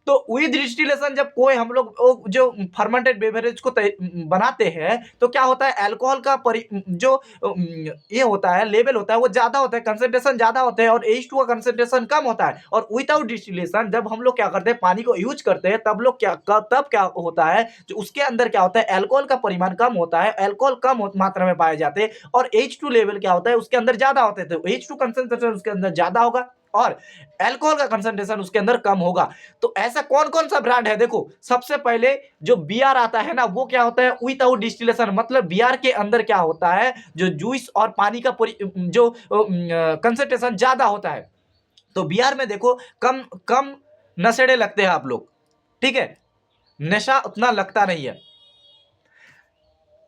तो विद डिस्टिलेशन जब कोई हम लोग जो फर्मेंटेड बेवरेज को बनाते हैं, तो क्या होता है, अल्कोहल का जो ये होता है लेवल होता है वो ज्यादा होता है, कंसेंट्रेशन ज्यादा होता है, और H2 का कंसेंट्रेशन कम होता है। और विदाउट डिस्टिलेशन जब हम लोग क्या करते हैं, पानी को यूज करते हैं, तब क्या होता है, जो उसके अंदर क्या होता है, अल्कोहल का परिमाण कम होता है, अल्कोहल कम मात्रा में पाए जाते हैं, और H2 लेवल क्या होता है उसके अंदर ज्यादा होते हैं। तो H2 कंसेंट्रेशन उसके अंदर ज्यादा होगा, और अल्कोहल का कंसंट्रेशन उसके अंदर कम होगा। तो ऐसा कौन कौन सा ब्रांड है, देखो सबसे पहले जो बियर आता है ना, वो क्या होता है विदाउट डिस्टिलेशन, मतलब बियर के अंदर क्या होता है जो जूस और पानी का जो कंसंट्रेशन ज्यादा होता है। तो बियर में देखो कम कम नशेड़े लगते हैं आप लोग, ठीक है, नशा उतना लगता नहीं है,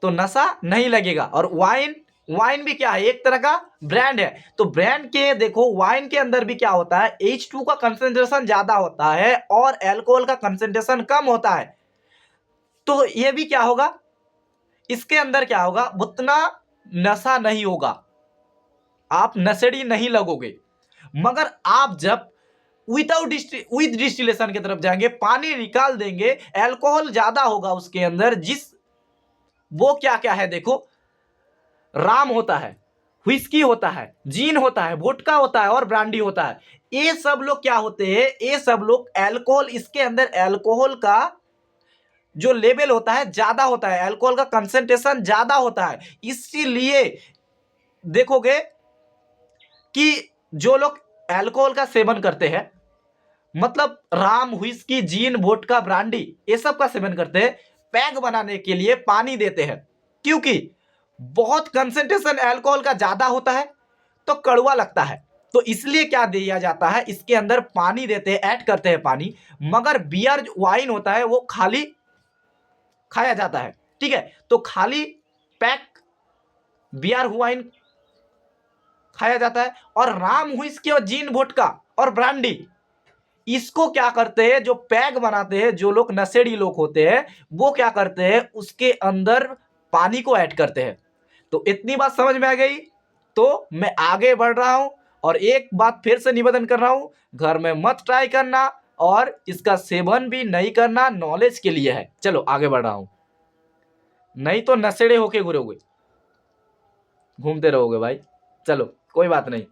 तो नशा नहीं लगेगा। और वाइन, वाइन भी क्या है, एक तरह का ब्रांड है। तो ब्रांड के देखो वाइन के अंदर भी क्या होता है, H2 का कंसंट्रेशन ज्यादा होता है और अल्कोहल का कंसंट्रेशन कम होता है। तो ये भी क्या होगा, इसके अंदर क्या होगा, उतना नशा नहीं होगा, आप नशेड़ी नहीं लगोगे। मगर आप जब विद डिस्टिलेशन की तरफ जाएंगे, पानी निकाल देंगे, अल्कोहल ज्यादा होगा उसके अंदर, जिस वो क्या क्या है देखो, राम होता है, व्हिस्की होता है, जीन होता है, वोडका होता है और ब्रांडी होता है। ये सब लोग क्या होते हैं, ये सब लोग अल्कोहल, इसके अंदर अल्कोहल का जो लेवल होता है ज्यादा होता है, अल्कोहल का कंसंट्रेशन ज्यादा होता है। इसीलिए देखोगे कि जो लोग अल्कोहल का सेवन करते हैं, मतलब Ram, whisky, gene, vodka, brandy, ये सब का सेवन करते हैं, पैग बनाने के लिए पानी देते हैं, क्योंकि बहुत कंसंट्रेशन अल्कोहल का ज्यादा होता है तो कड़वा लगता है। तो इसलिए क्या दिया जाता है, इसके अंदर पानी देते हैं, ऐड करते हैं पानी। मगर बियर वाइन होता है वो खाली खाया जाता है, ठीक है, तो खाली पैक बियर वाइन खाया जाता है। और राम, व्हिस्की और जीन, वोडका और ब्रांडी, इसको क्या करते हैं, जो पैग बनाते हैं, जो लोग नशेड़ी लोग होते हैं, वो क्या करते हैं, उसके अंदर पानी को ऐड करते हैं। तो इतनी बात समझ में आ गई, तो मैं आगे बढ़ रहा हूं और एक बात फिर से निवेदन कर रहा हूं, घर में मत ट्राई करना और इसका सेवन भी नहीं करना, नॉलेज के लिए है। चलो आगे बढ़ रहा हूं, नहीं तो नशेड़े होके घूमते रहोगे भाई। चलो कोई बात नहीं,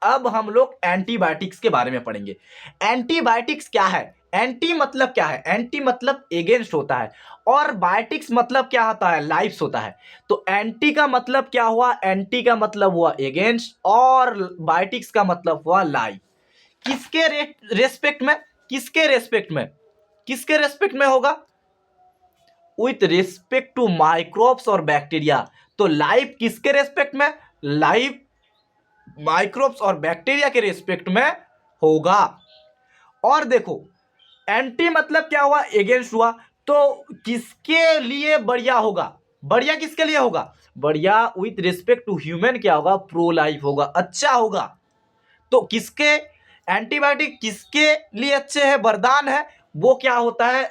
अब हम लोग एंटीबायोटिक्स के बारे में पढ़ेंगे। एंटीबायोटिक्स क्या है, एंटी मतलब क्या है, एंटी मतलब एगेंस्ट होता है, और बायोटिक्स मतलब क्या होता है, लाइफ्स होता है। तो एंटी का मतलब क्या हुआ, एंटी का मतलब हुआ एगेंस्ट, और बायोटिक्स का मतलब हुआ लाइफ। किसके रेस्पेक्ट में, किसके रेस्पेक्ट में, किसके रेस्पेक्ट में होगा, विथ रिस्पेक्ट टू माइक्रोब्स और बैक्टीरिया। तो लाइफ किसके रेस्पेक्ट में, लाइफ माइक्रोब्स और बैक्टीरिया के रेस्पेक्ट में होगा। और देखो एंटी मतलब क्या हुआ, एगेंस्ट हुआ, तो किसके लिए बढ़िया होगा, बढ़िया किसके लिए होगा, बढ़िया विथ रिस्पेक्ट टू ह्यूमन क्या होगा, प्रो लाइफ होगा, अच्छा होगा। तो किसके एंटीबायोटिक किसके लिए अच्छे है, वरदान है, वो क्या होता है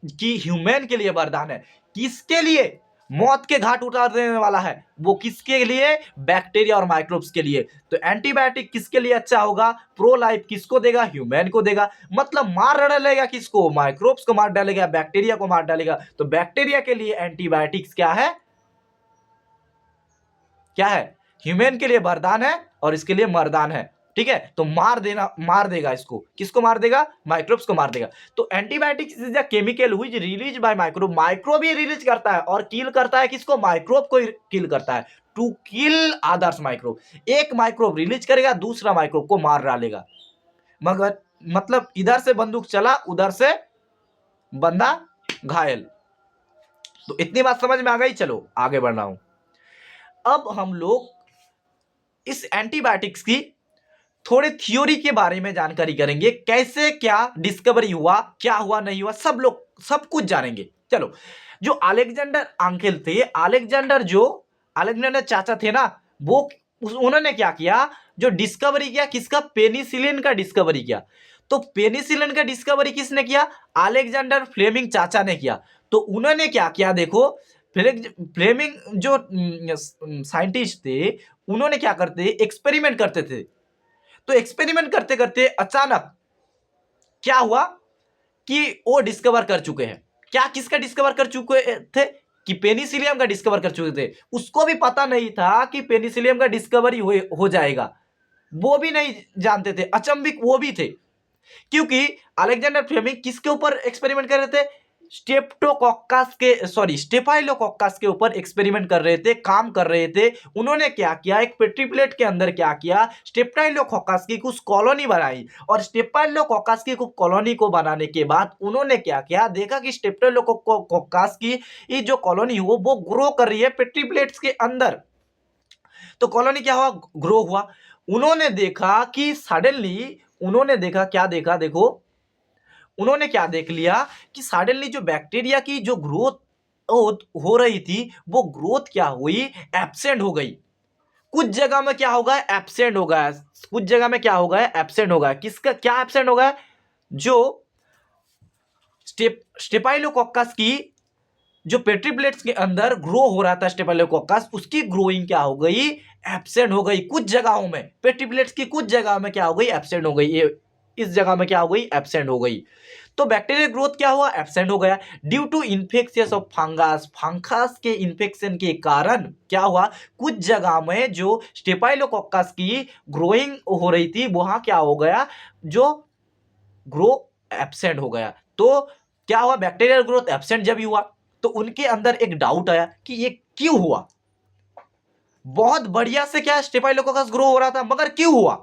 कि ह्यूमन के लिए वरदान है। किसके लिए मौत के घाट उतार देने वाला है, वो किसके लिए, बैक्टीरिया और माइक्रोब्स के लिए। तो एंटीबायोटिक किसके लिए अच्छा होगा, प्रो लाइफ किसको देगा, ह्यूमन को देगा, मतलब मार डालेगा किसको, माइक्रोब्स को मार डालेगा, बैक्टीरिया को मार डालेगा। तो बैक्टीरिया के लिए एंटीबायोटिक्स क्या है, क्या है, ह्यूमन के लिए वरदान है और इसके लिए मरदान है, ठीक है। तो मार देना, मार देगा इसको, किसको मार देगा, माइक्रोब्स को मार देगा। तो antibiotics is a chemical which release by microbe, microbe he release करता है और किल करता है किसको, माइक्रोब को किल करता है, टू किल अदर्स माइक्रोब। एक माइक्रोब रिलीज करेगा, दूसरा माइक्रोब को मार डालेगा। मगर मतलब इधर से बंदूक चला, उधर से बंदा घायल। तो इतनी बात समझ में आ गई, चलो आगे बढ़ रहा हूं। अब हम लोग इस एंटीबायोटिक्स की थोड़े थ्योरी के बारे में जानकारी करेंगे, कैसे क्या डिस्कवरी हुआ, क्या हुआ नहीं हुआ, सब लोग सब कुछ जानेंगे। चलो, जो अलेक्जेंडर अंकल थे, अलेक्जेंडर चाचा थे ना, वो उन्होंने क्या किया, जो डिस्कवरी किया किसका, पेनिसिलिन का डिस्कवरी किया। तो पेनिसिलिन का डिस्कवरी किसने किया, अलेक्जेंडर फ्लेमिंग चाचा ने किया। तो उन्होंने क्या किया देखो, फ्लेमिंग जो साइंटिस्ट थे, उन्होंने क्या करते, एक्सपेरिमेंट करते थे। तो एक्सपेरिमेंट करते करते अचानक क्या हुआ कि वो डिस्कवर कर चुके हैं, क्या किसका डिस्कवर कर चुके थे, कि पेनिसिलियम का डिस्कवर कर चुके थे। उसको भी पता नहीं था कि पेनिसिलियम का डिस्कवरी हो जाएगा, वो भी नहीं जानते थे, अचंभित वो भी थे। क्योंकि अलेक्जेंडर फ्लेमिंग किसके ऊपर एक्सपेरिमेंट कर रहे थे, स्टेफाइलोकोकस के ऊपर एक्सपेरिमेंट कर रहे थे, काम कर रहे थे। उन्होंने क्या किया, एक पेट्री प्लेट के अंदर क्या किया, स्टेफाइलोकोकस की कुछ कॉलोनी बनाई और स्टेफाइलोकोकस की कुछ कॉलोनी को बनाने के बाद उन्होंने क्या किया, देखा कि स्टेफाइलोकोकस की ये जो कॉलोनी हो वो ग्रो कर रही है पेट्री प्लेट्स के अंदर। तो कॉलोनी क्या हुआ, ग्रो हुआ। उन्होंने देखा कि सडनली उन्होंने देखा, क्या देखा, देखो उन्होंने क्या देख लिया कि सडनली जो बैक्टीरिया की जो ग्रोथ हो रही थी वो ग्रोथ क्या हुई, एब्सेंट हो गई। कुछ जगह में क्या होगा, एब्सेंट हो गया। कुछ जगह में क्या हो गया, एब्सेंट हो गया। किसका क्या एब्सेंट हो गया, जो स्टेफाइलोकोकस की जो पेट्री प्लेट्स के अंदर ग्रो हो रहा था स्टेफाइलोकोकस, उसकी ग्रोइंग क्या हो गई, एब्सेंट हो गई। कुछ जगहों में पेट्री प्लेट्स की कुछ जगह में क्या हो गई, एब्सेंट हो गई। ये इस जगह में क्या हो गई, एब्सेंट हो गई। तो बैक्टीरियल ग्रोथ क्या हुआ, एब्सेंट हो गया। Due to infection of fungus, fungus के इन्फेक्शन के कारण क्या हुआ, कुछ जगह में जो स्टेफाइलोकोकस की ग्रोइंग हो रही थी वहां क्या हो गया, जो ग्रो एब्सेंट हो गया। तो क्या हुआ, बैक्टीरियल ग्रोथ एब्सेंट जब हुआ तो उनके अंदर एक डाउट आया कि ये क्यों हुआ। बहुत बढ़िया से क्या स्टेफाइलोकोकस ग्रो हो रहा था, मगर क्यों हुआ।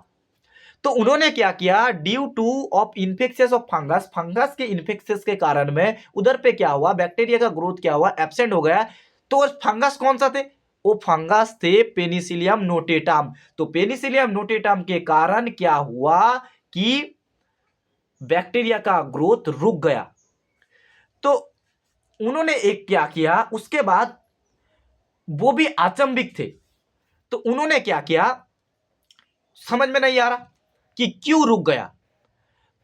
तो उन्होंने क्या किया, due two of infection of fungus, fungus के इन्फेक्शन के कारण में उधर पे क्या हुआ, बैक्टीरिया का ग्रोथ क्या हुआ, एब्सेंट हो गया। तो फंगस कौन सा थे, वो फंगस थे पेनिसिलियम नोटेटम। तो पेनिसिलियम नोटेटम के कारण क्या हुआ कि बैक्टीरिया का ग्रोथ रुक गया। तो उन्होंने एक क्या किया, उसके बाद वो भी अचंभित थे। तो उन्होंने क्या किया, समझ में नहीं आ रहा कि क्यों रुक गया।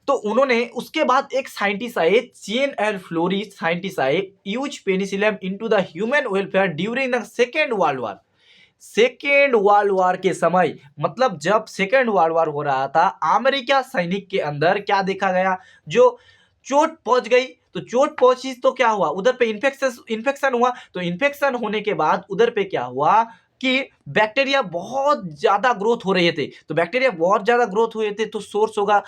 तो उन्होंने उसके बाद एक साइंटिस्ट आए, चेन एंड फ्लोरी साइंटिस्ट आए, use Penicillium into the human welfare during the second world war. Second world war के समय, मतलब जब सेकेंड वर्ल्ड वॉर हो रहा था, अमेरिका सैनिक के अंदर क्या देखा गया, जो चोट पहुंच गई। तो चोट पहुंची तो क्या हुआ, उधर पे इन्फेक्शन हुआ। तो इन्फेक्शन होने के बाद उधर पे क्या हुआ कि बैक्टीरिया बहुत ज्यादा ग्रोथ हो रहे थे। तो बैक्टीरिया बहुत ज्यादा ग्रोथ हुए थे तो सोर्स होगा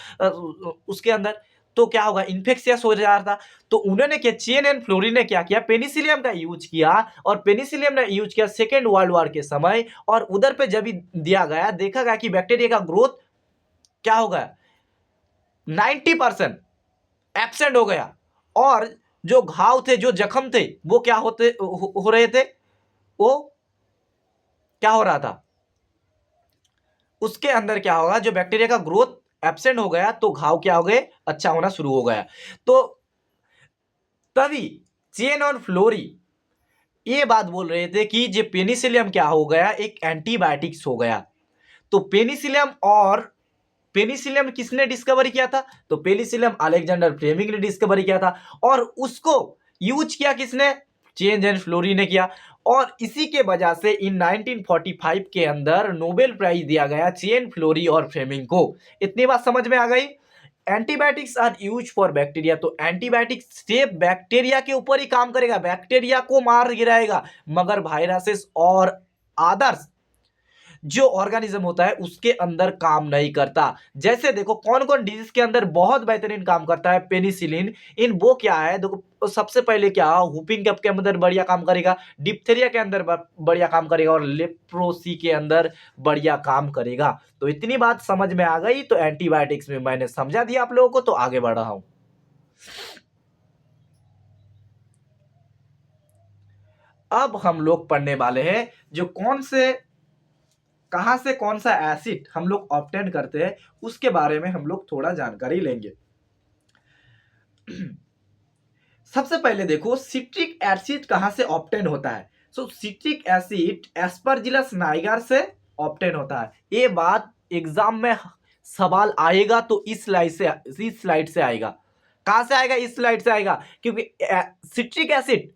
उसके अंदर, तो क्या होगा, इन्फेक्शियस हो जा रहा था। तो उन्होंने क्या, चेन एंड फ्लोरी ने क्या किया, पेनिसिलियम का यूज किया। और पेनिसिलियम ने यूज किया सेकेंड वर्ल्ड वॉर के समय। और उधर पे जब भी दिया गया, देखा गया कि बैक्टीरिया का ग्रोथ क्या हो गया, 90% एब्सेंट हो गया। और जो घाव थे, जो जख्म थे, वो क्या हो रहे थे, वो क्या हो रहा था, उसके अंदर क्या होगा, जो बैक्टीरिया का ग्रोथ एब्सेंट हो गया तो घाव क्या हो गए, अच्छा होना शुरू हो गया। तो तभी चेन और फ्लोरी ये बात बोल रहे थे कि जो पेनिसिलियम क्या हो गया, एक एंटीबायोटिक्स हो गया। तो पेनिसिलियम किसने डिस्कवर किया था, तो पेनिसिलियम अलेक्जेंडर फ्लेमिंग ने डिस्कवर किया था। और उसको यूज किया किसने, चेन एंड फ्लोरी ने किया। और इसी के वजह से इन 1945 के अंदर नोबेल प्राइज दिया गया चेन, फ्लोरी और फ्लेमिंग को। इतनी बात समझ में आ गई। Antibiotics are use for bacteria. तो एंटीबायोटिक्स सिर्फ बैक्टीरिया के ऊपर ही काम करेगा, बैक्टीरिया को मार गिराएगा, मगर वायरसेस और अदर्स जो ऑर्गेनिज्म होता है उसके अंदर काम नहीं करता। जैसे देखो कौन कौन डिजीज के अंदर बहुत बेहतरीन काम करता है पेनिसिलिन, इन वो क्या है, देखो सबसे पहले क्या, हुपिंग कफ के अंदर बढ़िया काम करेगा, डिप्थेरिया के अंदर बढ़िया काम करेगा, और लेप्रोसी के अंदर बढ़िया काम करेगा। तो इतनी बात समझ में आ गई। तो एंटीबायोटिक्स में मैंने समझा दिया आप लोगों को, तो आगे बढ़ रहा हूं। अब हम लोग पढ़ने वाले हैं जो कहां से कौन सा एसिड हम लोग ऑब्टेन करते हैं, उसके बारे में हम लोग थोड़ा जानकारी लेंगे। सबसे पहले देखो सिट्रिक एसिड कहां से ऑब्टेन होता है। सो सिट्रिक एसिड एस्परजिलस नाइगर से ऑब्टेन होता है। ये बात एग्जाम में सवाल आएगा तो इस स्लाइड से आएगा। कहां से आएगा, इस स्लाइड से आएगा, क्योंकि सिट्रिक एसिड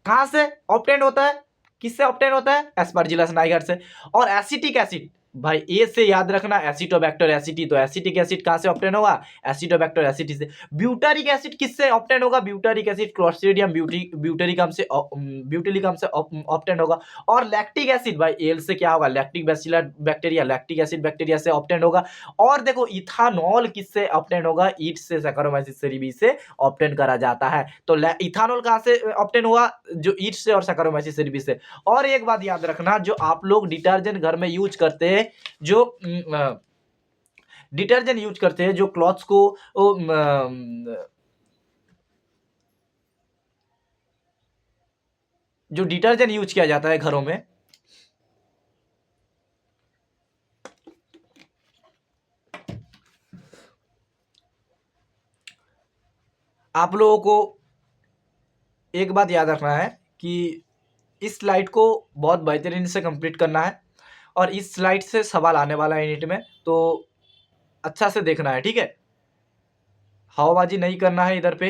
कहां से ऑब्टेन होता है, किससे ऑब्टेन होता है, एस्परजिलस नाइगर से। और एसिटिक एसिड भाई ए से याद रखना एसिटोबैक्टर एसिटी, तो एसिटिक एसिड कहाँ से ऑब्टेन होगा, एसिटोबैक्टर एसिटी से। ब्यूटारिक एसिड किससे ऑब्टेन होगा, ब्यूटारिक एसिड क्लोस्ट्रिडियम ब्यूटेरिकम से ब्यूटेलिकम से ऑब्टेन होगा। और लैक्टिक एसिड भाई एल से क्या होगा, lactic bacillar bacteria, lactic acid bacteria से ऑब्टेन होगा। और देखो इथानॉल किससे ऑब्टेन होगा, ईट से, सैकरोमाइसिस सेरेब्रिस से ऑब्टेन करा जाता है। तो इथानॉल कहाँ से ऑब्टेन हुआ, जो ईट से और सैकरोमाइसिस सेरेब्रिस से। और एक बात याद रखना, जो आप लोग डिटर्जेंट घर में यूज करते हैं, जो डिटर्जेंट यूज करते हैं, जो क्लॉथ्स को जो डिटर्जेंट यूज किया जाता है घरों में, आप लोगों को एक बात याद रखना है कि इस स्लाइड को बहुत बेहतरीन से कंप्लीट करना है, और इस स्लाइड से सवाल आने वाला है यूनिट में, तो अच्छा से देखना है, ठीक है। हवाबाजी नहीं करना है, इधर पे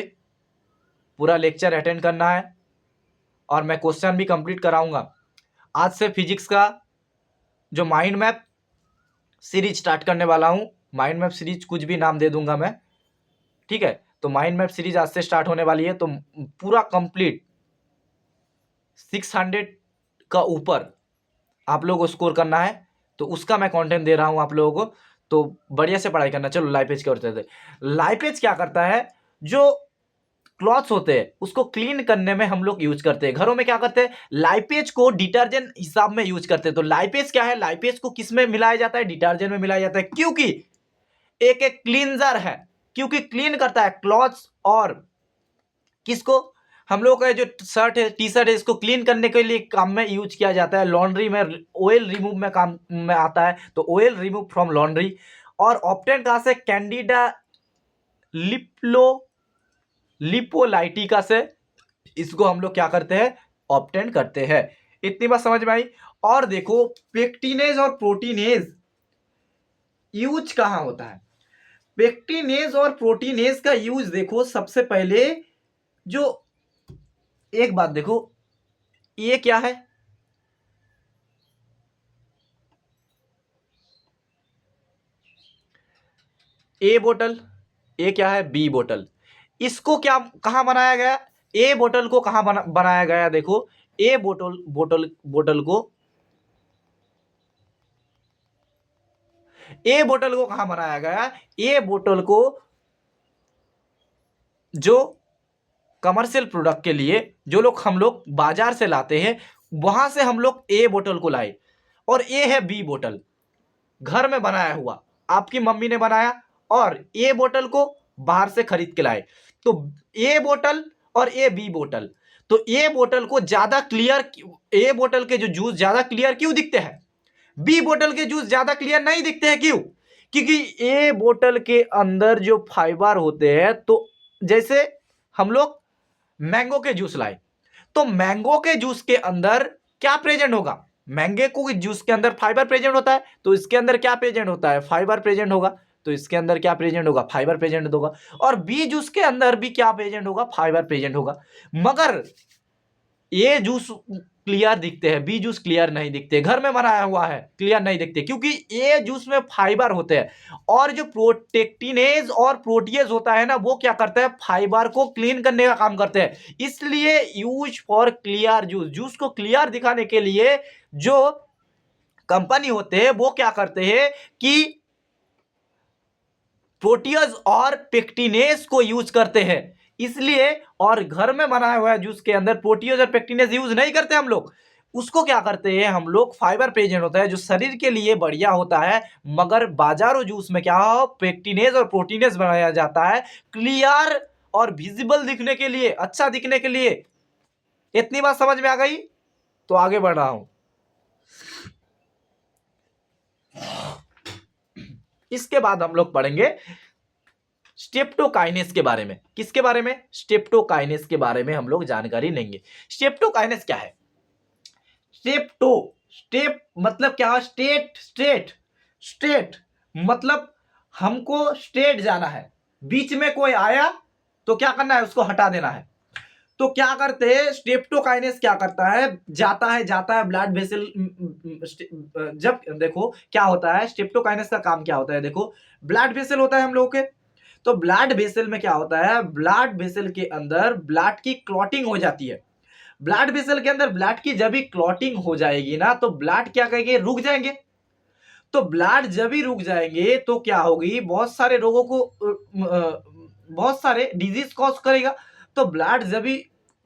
पूरा लेक्चर अटेंड करना है, और मैं क्वेश्चन भी कंप्लीट कराऊंगा। आज से फिजिक्स का जो माइंड मैप सीरीज स्टार्ट करने वाला हूं, माइंड मैप सीरीज कुछ भी नाम दे दूंगा मैं, ठीक है। तो माइंड मैप सीरीज आज से स्टार्ट होने वाली है, तो पूरा कंप्लीट 600 का ऊपर आप लोगों को स्कोर करना है, तो उसका मैं कंटेंट दे रहा हूं आप लोगों को, तो बढ़िया से पढ़ाई करना। चलो लाइपेज क्या होता है, लाइपेज क्या करता है, जो क्लॉथ्स होते हैं उसको क्लीन करने में हम लोग यूज करते हैं। घरों में क्या करते हैं, लाइपेज को डिटर्जेंट हिसाब में यूज करते हैं। तो लाइपेज क्या है, लाइपेज को किस में मिलाया जाता है, डिटर्जेंट में मिलाया जाता है, क्योंकि एक क्लींजर है, क्योंकि क्लीन करता है क्लॉथ्स। और किसको, हम लोग का जो शर्ट है, टी शर्ट है, इसको क्लीन करने के लिए काम में यूज किया जाता है। लॉन्ड्री में ऑयल रिमूव में काम में आता है, तो ऑयल रिमूव फ्रॉम लॉन्ड्री। और ऑप्टेन कहां से, कैंडिडा लिपोलाइटिका से इसको हम लोग क्या करते हैं, ऑब्टेन करते हैं। इतनी बात समझ में आई। और देखो पेक्टिनेज और प्रोटीनेज यूज कहां होता है, पेक्टिनेज और प्रोटीनेज का यूज देखो, सबसे पहले जो एक बात देखो, ये क्या है, ए बोतल, ये क्या है, बी बोतल। इसको क्या कहां बनाया गया, ए बोतल को कहां बनाया गया, देखो ए बोतल को, ए बोतल को कहां बनाया गया, ए बोतल को जो कमर्शियल प्रोडक्ट के लिए जो लोग हम लोग बाजार से लाते हैं, वहां से हम लोग ए बोतल को लाए। और ए है बी बोतल, घर में बनाया हुआ, आपकी मम्मी ने बनाया, और ए बोतल को बाहर से खरीद के लाए। तो ए बोतल और ए बी बोतल, तो ए बोतल को ज्यादा क्लियर, ए बोतल के जो जूस ज्यादा क्लियर क्यों दिखते हैं, बी बोतल के जूस ज्यादा क्लियर नहीं दिखते हैं, क्यों, क्योंकि ए बोतल के अंदर जो फाइबर होते हैं, तो जैसे हम लोग मैंगो के जूस लाए, तो मैंगो के जूस के अंदर क्या प्रेजेंट होगा, मैंगो को जूस के अंदर फाइबर प्रेजेंट होता है, तो इसके अंदर क्या प्रेजेंट होता है, फाइबर प्रेजेंट होगा, तो इसके अंदर क्या प्रेजेंट होगा, फाइबर प्रेजेंट होगा। और बी जूस के अंदर भी क्या प्रेजेंट होगा, फाइबर प्रेजेंट होगा। मगर ये जूस क्लियर दिखते हैं, बी जूस क्लियर नहीं दिखते, घर में बनाया हुआ है क्लियर नहीं दिखते, क्योंकि ये जूस में फाइबर होते हैं। और जो प्रोटेक्टिनेज और प्रोटीएज होता है ना, वो क्या करता है, फाइबर को क्लीन करने का काम करते हैं। इसलिए use for clear juice, juice को क्लियर दिखाने के लिए जो कंपनी होते हैं वो क्या करते हैं कि प्रोटीएज और पेक्टिनेज को यूज करते हैं। इसलिए, और घर में बनाया हुआ जूस के अंदर प्रोटीएज और पेक्टिनेज यूज नहीं करते हम लोग, उसको क्या करते हैं हम लोग, फाइबर प्रेजेंट होता है जो शरीर के लिए बढ़िया होता है। मगर बाजारों जूस में क्या हो, पेक्टिनेज और प्रोटीनेज बनाया जाता है क्लियर और विजिबल दिखने के लिए, अच्छा दिखने के लिए। इतनी बात समझ में आ गई, तो आगे बढ़ रहा हूं। इसके बाद हम लोग पढ़ेंगे स्ट्रेप्टोकाइनेस के बारे में। किसके बारे में, स्ट्रेप्टोकाइनेस के बारे में हम लोग जानकारी लेंगे। स्ट्रेप्टोकाइनेस क्या है, स्टेप मतलब क्या, स्ट्रेट मतलब हमको स्ट्रेट जाना है, बीच में कोई आया तो क्या करना है, उसको हटा देना है। तो क्या करते हैं, स्ट्रेप्टोकाइनेस क्या करता है, जाता है ब्लड वेसल। जब देखो क्या होता है, स्ट्रेप्टोकाइनेस का काम क्या होता है, देखो ब्लड वेसल होता है हम लोगों के, तो ब्लड वेसल में क्या होता है, ब्लड वेसल के अंदर ब्लड की क्लॉटिंग हो जाती है। ब्लड वेसल के अंदर ब्लड की जब भी क्लॉटिंग हो जाएगी ना, तो ब्लड क्या कहेंगे, रुक जाएंगे। तो ब्लड जब भी रुक जाएंगे तो क्या होगी, बहुत सारे रोगों को बहुत सारे डिजीज कॉज करेगा। तो ब्लड जब भी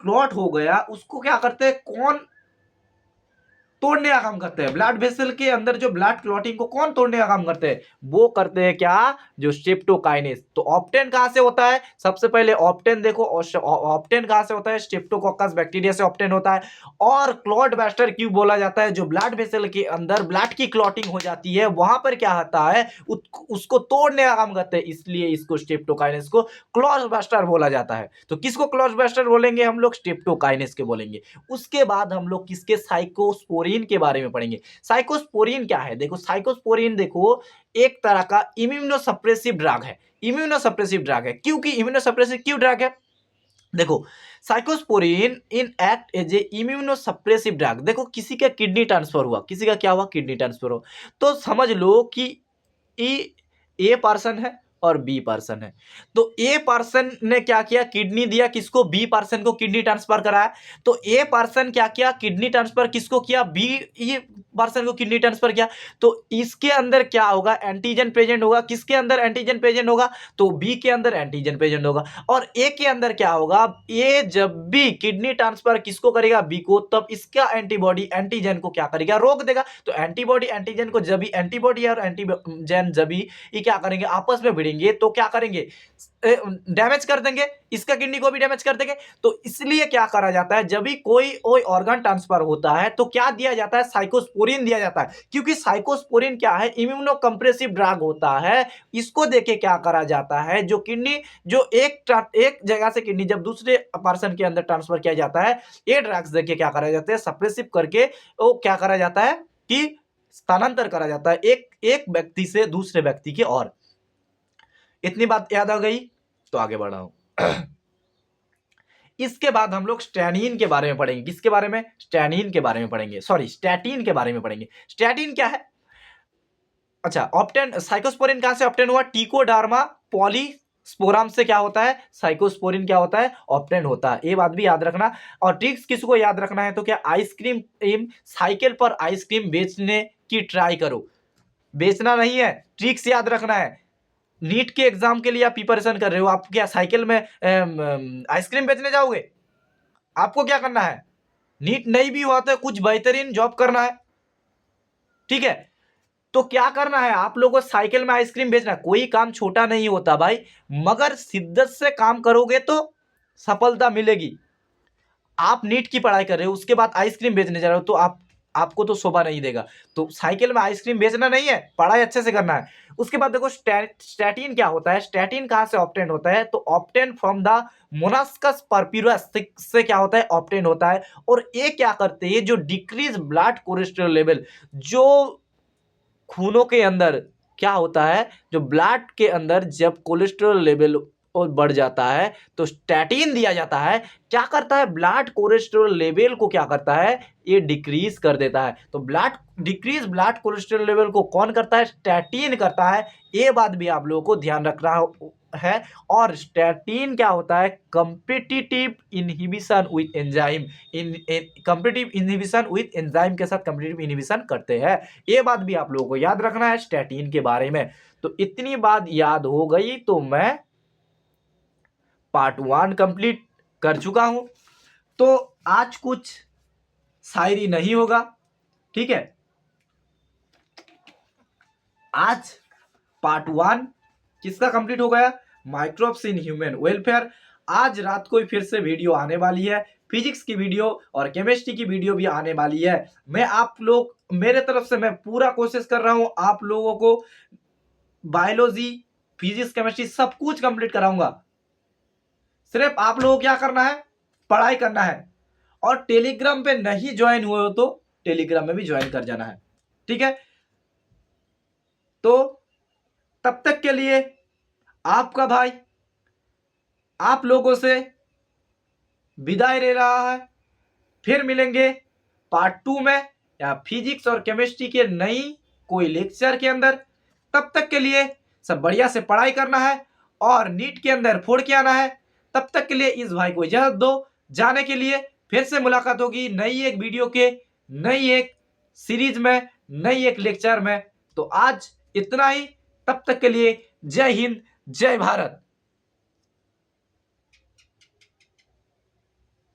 क्लॉट हो गया, उसको क्या करते हैं, कौन तोड़ने का काम करते हैं, ब्लड वेसल के अंदर जो ब्लड क्लॉटिंग को कौन तोड़ने का काम करते हैं, वो करते हैं क्या, जो स्ट्रेप्टोकाइनेस। तो ऑप्टेन कहां से होता है, सबसे पहले ऑप्टेन देखो, ऑप्टेन कहां से होता है, स्ट्रेप्टोकोकस बैक्टीरिया से ऑप्टेन होता है। और क्लॉट बस्टर क्यों बोला जाता है, जो ब्लड वेसल के अंदर ब्लड की क्लॉटिंग हो जाती है, वहां पर क्या होता है, उसको तोड़ने का काम करते हैं, इसलिए इसको स्ट्रेप्टोकाइनेस को क्लॉट बस्टर बोला जाता है। तो किसको क्लॉट बस्टर बोलेंगे हम लोग, स्ट्रेप्टोकाइनेस के बोलेंगे। उसके बाद हम लोग किसके, साइकोस्पोरिन के बारे में पढ़ेंगे। साइकोस्पोरिन क्या है, देखो साइकोस्पोरिन देखो एक तरह का इम्यूनोसप्रेसिव ड्रग है। इम्यूनोसप्रेसिव ड्रग है, क्योंकि इम्यूनोसप्रेसिव क्यों ड्रग है, देखो cyclosporin in act as a immunosuppressive drug. देखो किसी का किडनी ट्रांसफर हुआ, किसी का क्या हुआ, किडनी ट्रांसफर हो, तो समझ लो कि ए पर्सन है और बी पर्सन है। तो ए पर्सन ने क्या किया, किडनी दिया किसको, बी पर्सन को किडनी ट्रांसफर कराया। तो ए पर्सन क्या किया, किडनी ट्रांसफर किसको किया, बी ये पर्सन को किडनी ट्रांसफर किया। तो इसके अंदर क्या होगा, एंटीजन प्रेजेंट होगा, किसके अंदर एंटीजन प्रेजेंट होगा, तो बी के अंदर एंटीजन प्रेजेंट होगा। और ए के अंदर क्या होगा, ए जब भी किडनी ट्रांसफर किसको करेगा, बी को, तब इसका एंटीबॉडी एंटीजन को क्या करेगा, रोक देगा। तो एंटीबॉडी एंटीजन को जब भी, एंटीबॉडी और एंटीजन जब भी ये क्या करेंगे, आपस में भिड़ेंगे, तो क्या करेंगे, डैमेज कर देंगे, इसका किडनी को भी डैमेज कर देंगे। तो इसलिए क्या करा जाता है, जब भी कोई ऑर्गन ट्रांसफर होता है, तो क्या दिया जाता है, साइकोस्पोरिन दिया जाता है। क्योंकि साइकोस्पोरिन क्या है, इम्यूनो कंप्रेसिव ड्रग होता है। इसको देके क्या करा जाता है, जो किडनी, जो एक जगह से किडनी जब दूसरे पर्सन के अंदर ट्रांसफर किया जाता है, ये ड्रग्स देके क्या करा जाता है, सप्रेसिव करके वो क्या करा जाता है कि स्थानांतर करा जाता है एक एक व्यक्ति से दूसरे व्यक्ति की ओर। इतनी बात याद आ गई, तो आगे बढ़ाओ। इसके बाद हम लोग स्टैनिन के बारे में पढ़ेंगे, किसके बारे में, स्टैनिन के बारे में पढ़ेंगे, सॉरी स्टैटिन के बारे में पढ़ेंगे। स्टैटिन क्या है, अच्छा ऑप्टेन, साइकोस्पोरिन कहां से ऑप्टेन हुआ, टिकोडार्मा पॉलीस्पोरम से क्या होता है, साइकोस्पोरिन क्या होता है, ऑप्टेन होता है, ये बात भी याद रखना। और ट्रिक्स किसको याद रखना है, तो क्या, आइसक्रीम साइकिल पर आइसक्रीम बेचने की ट्राई करो, बेचना नहीं है, ट्रिक्स याद रखना है। नीट के एग्जाम के लिए आप प्रिपरेशन कर रहे हो, आप क्या साइकिल में आइसक्रीम बेचने जाओगे, आपको क्या करना है, नीट नहीं भी हुआ तो कुछ बेहतरीन जॉब करना है, ठीक है। तो क्या करना है, आप लोगों को साइकिल में आइसक्रीम बेचना है, कोई काम छोटा नहीं होता भाई, मगर शिद्दत से काम करोगे तो सफलता मिलेगी। आप नीट की पढ़ाई कर रहे हो, उसके बाद आइसक्रीम बेचने जा रहे हो, तो आपको तो शोभा नहीं देगा। तो साइकिल में आइसक्रीम बेचना नहीं है, पढ़ाई अच्छे से करना है। उसके बाद देखो स्टैटिन क्या होता है, स्टैटिन कहां से ऑब्टेन होता है, तो ऑब्टेन फ्रॉम द मोनास्कस परप्यूरस से क्या होता है, ऑब्टेन होता है। और ये क्या करते हैं, जो डिक्रीज ब्लड कोलेस्ट्रॉल लेवल, जो खूनों के अंदर क्या होता है, जो ब्लड के अंदर जब कोलेस्ट्रॉल लेवल और बढ़ जाता है, तो स्टैटिन दिया जाता है, क्या करता है, ब्लड कोलेस्ट्रॉल लेवल को क्या करता है, ये डिक्रीज कर देता है। तो ब्लड कोलेस्ट्रॉल लेवल को कौन करता है, स्टैटिन करता है। ये बात भी आप लोगों को ध्यान रखना है। और स्टैटिन क्या होता है, competitive inhibition with enzyme, competitive inhibition with enzyme के साथ कंपिटिटिव इनहिबिशन करते हैं। ये बात भी आप लोगों को याद रखना है स्टैटिन के बारे में। तो इतनी बात याद हो गई, तो मैं पार्ट 1 कंप्लीट कर चुका हूं। तो आज कुछ शायरी नहीं होगा, ठीक है। आज पार्ट 1 किसका कंप्लीट हो गया, माइक्रोब्स इन ह्यूमन वेलफेयर। आज रात को फिर से वीडियो आने वाली है, फिजिक्स की वीडियो और केमिस्ट्री की वीडियो भी आने वाली है। मैं आप लोग, मेरे तरफ से मैं पूरा कोशिश कर रहा हूं आप लोगों को बायोलॉजी, फिजिक्स, केमिस्ट्री सब कुछ कंप्लीट कराऊंगा। सिर्फ आप लोगों को क्या करना है, पढ़ाई करना है। और टेलीग्राम पे नहीं ज्वाइन हुए हो तो टेलीग्राम में भी ज्वाइन कर जाना है, ठीक है। तो तब तक के लिए आपका भाई आप लोगों से विदाई ले रहा है। फिर मिलेंगे पार्ट 2 में या फिजिक्स और केमिस्ट्री के नई कोई लेक्चर के अंदर। तब तक के लिए सब बढ़िया से पढ़ाई करना है और नीट के अंदर फोड़ के आना है। तब तक के लिए इस भाई को इजाजत दो जाने के लिए। फिर से मुलाकात होगी नई एक वीडियो के, नई एक सीरीज में, नई एक लेक्चर में। तो आज इतना ही। तब तक के लिए जय हिंद, जय भारत।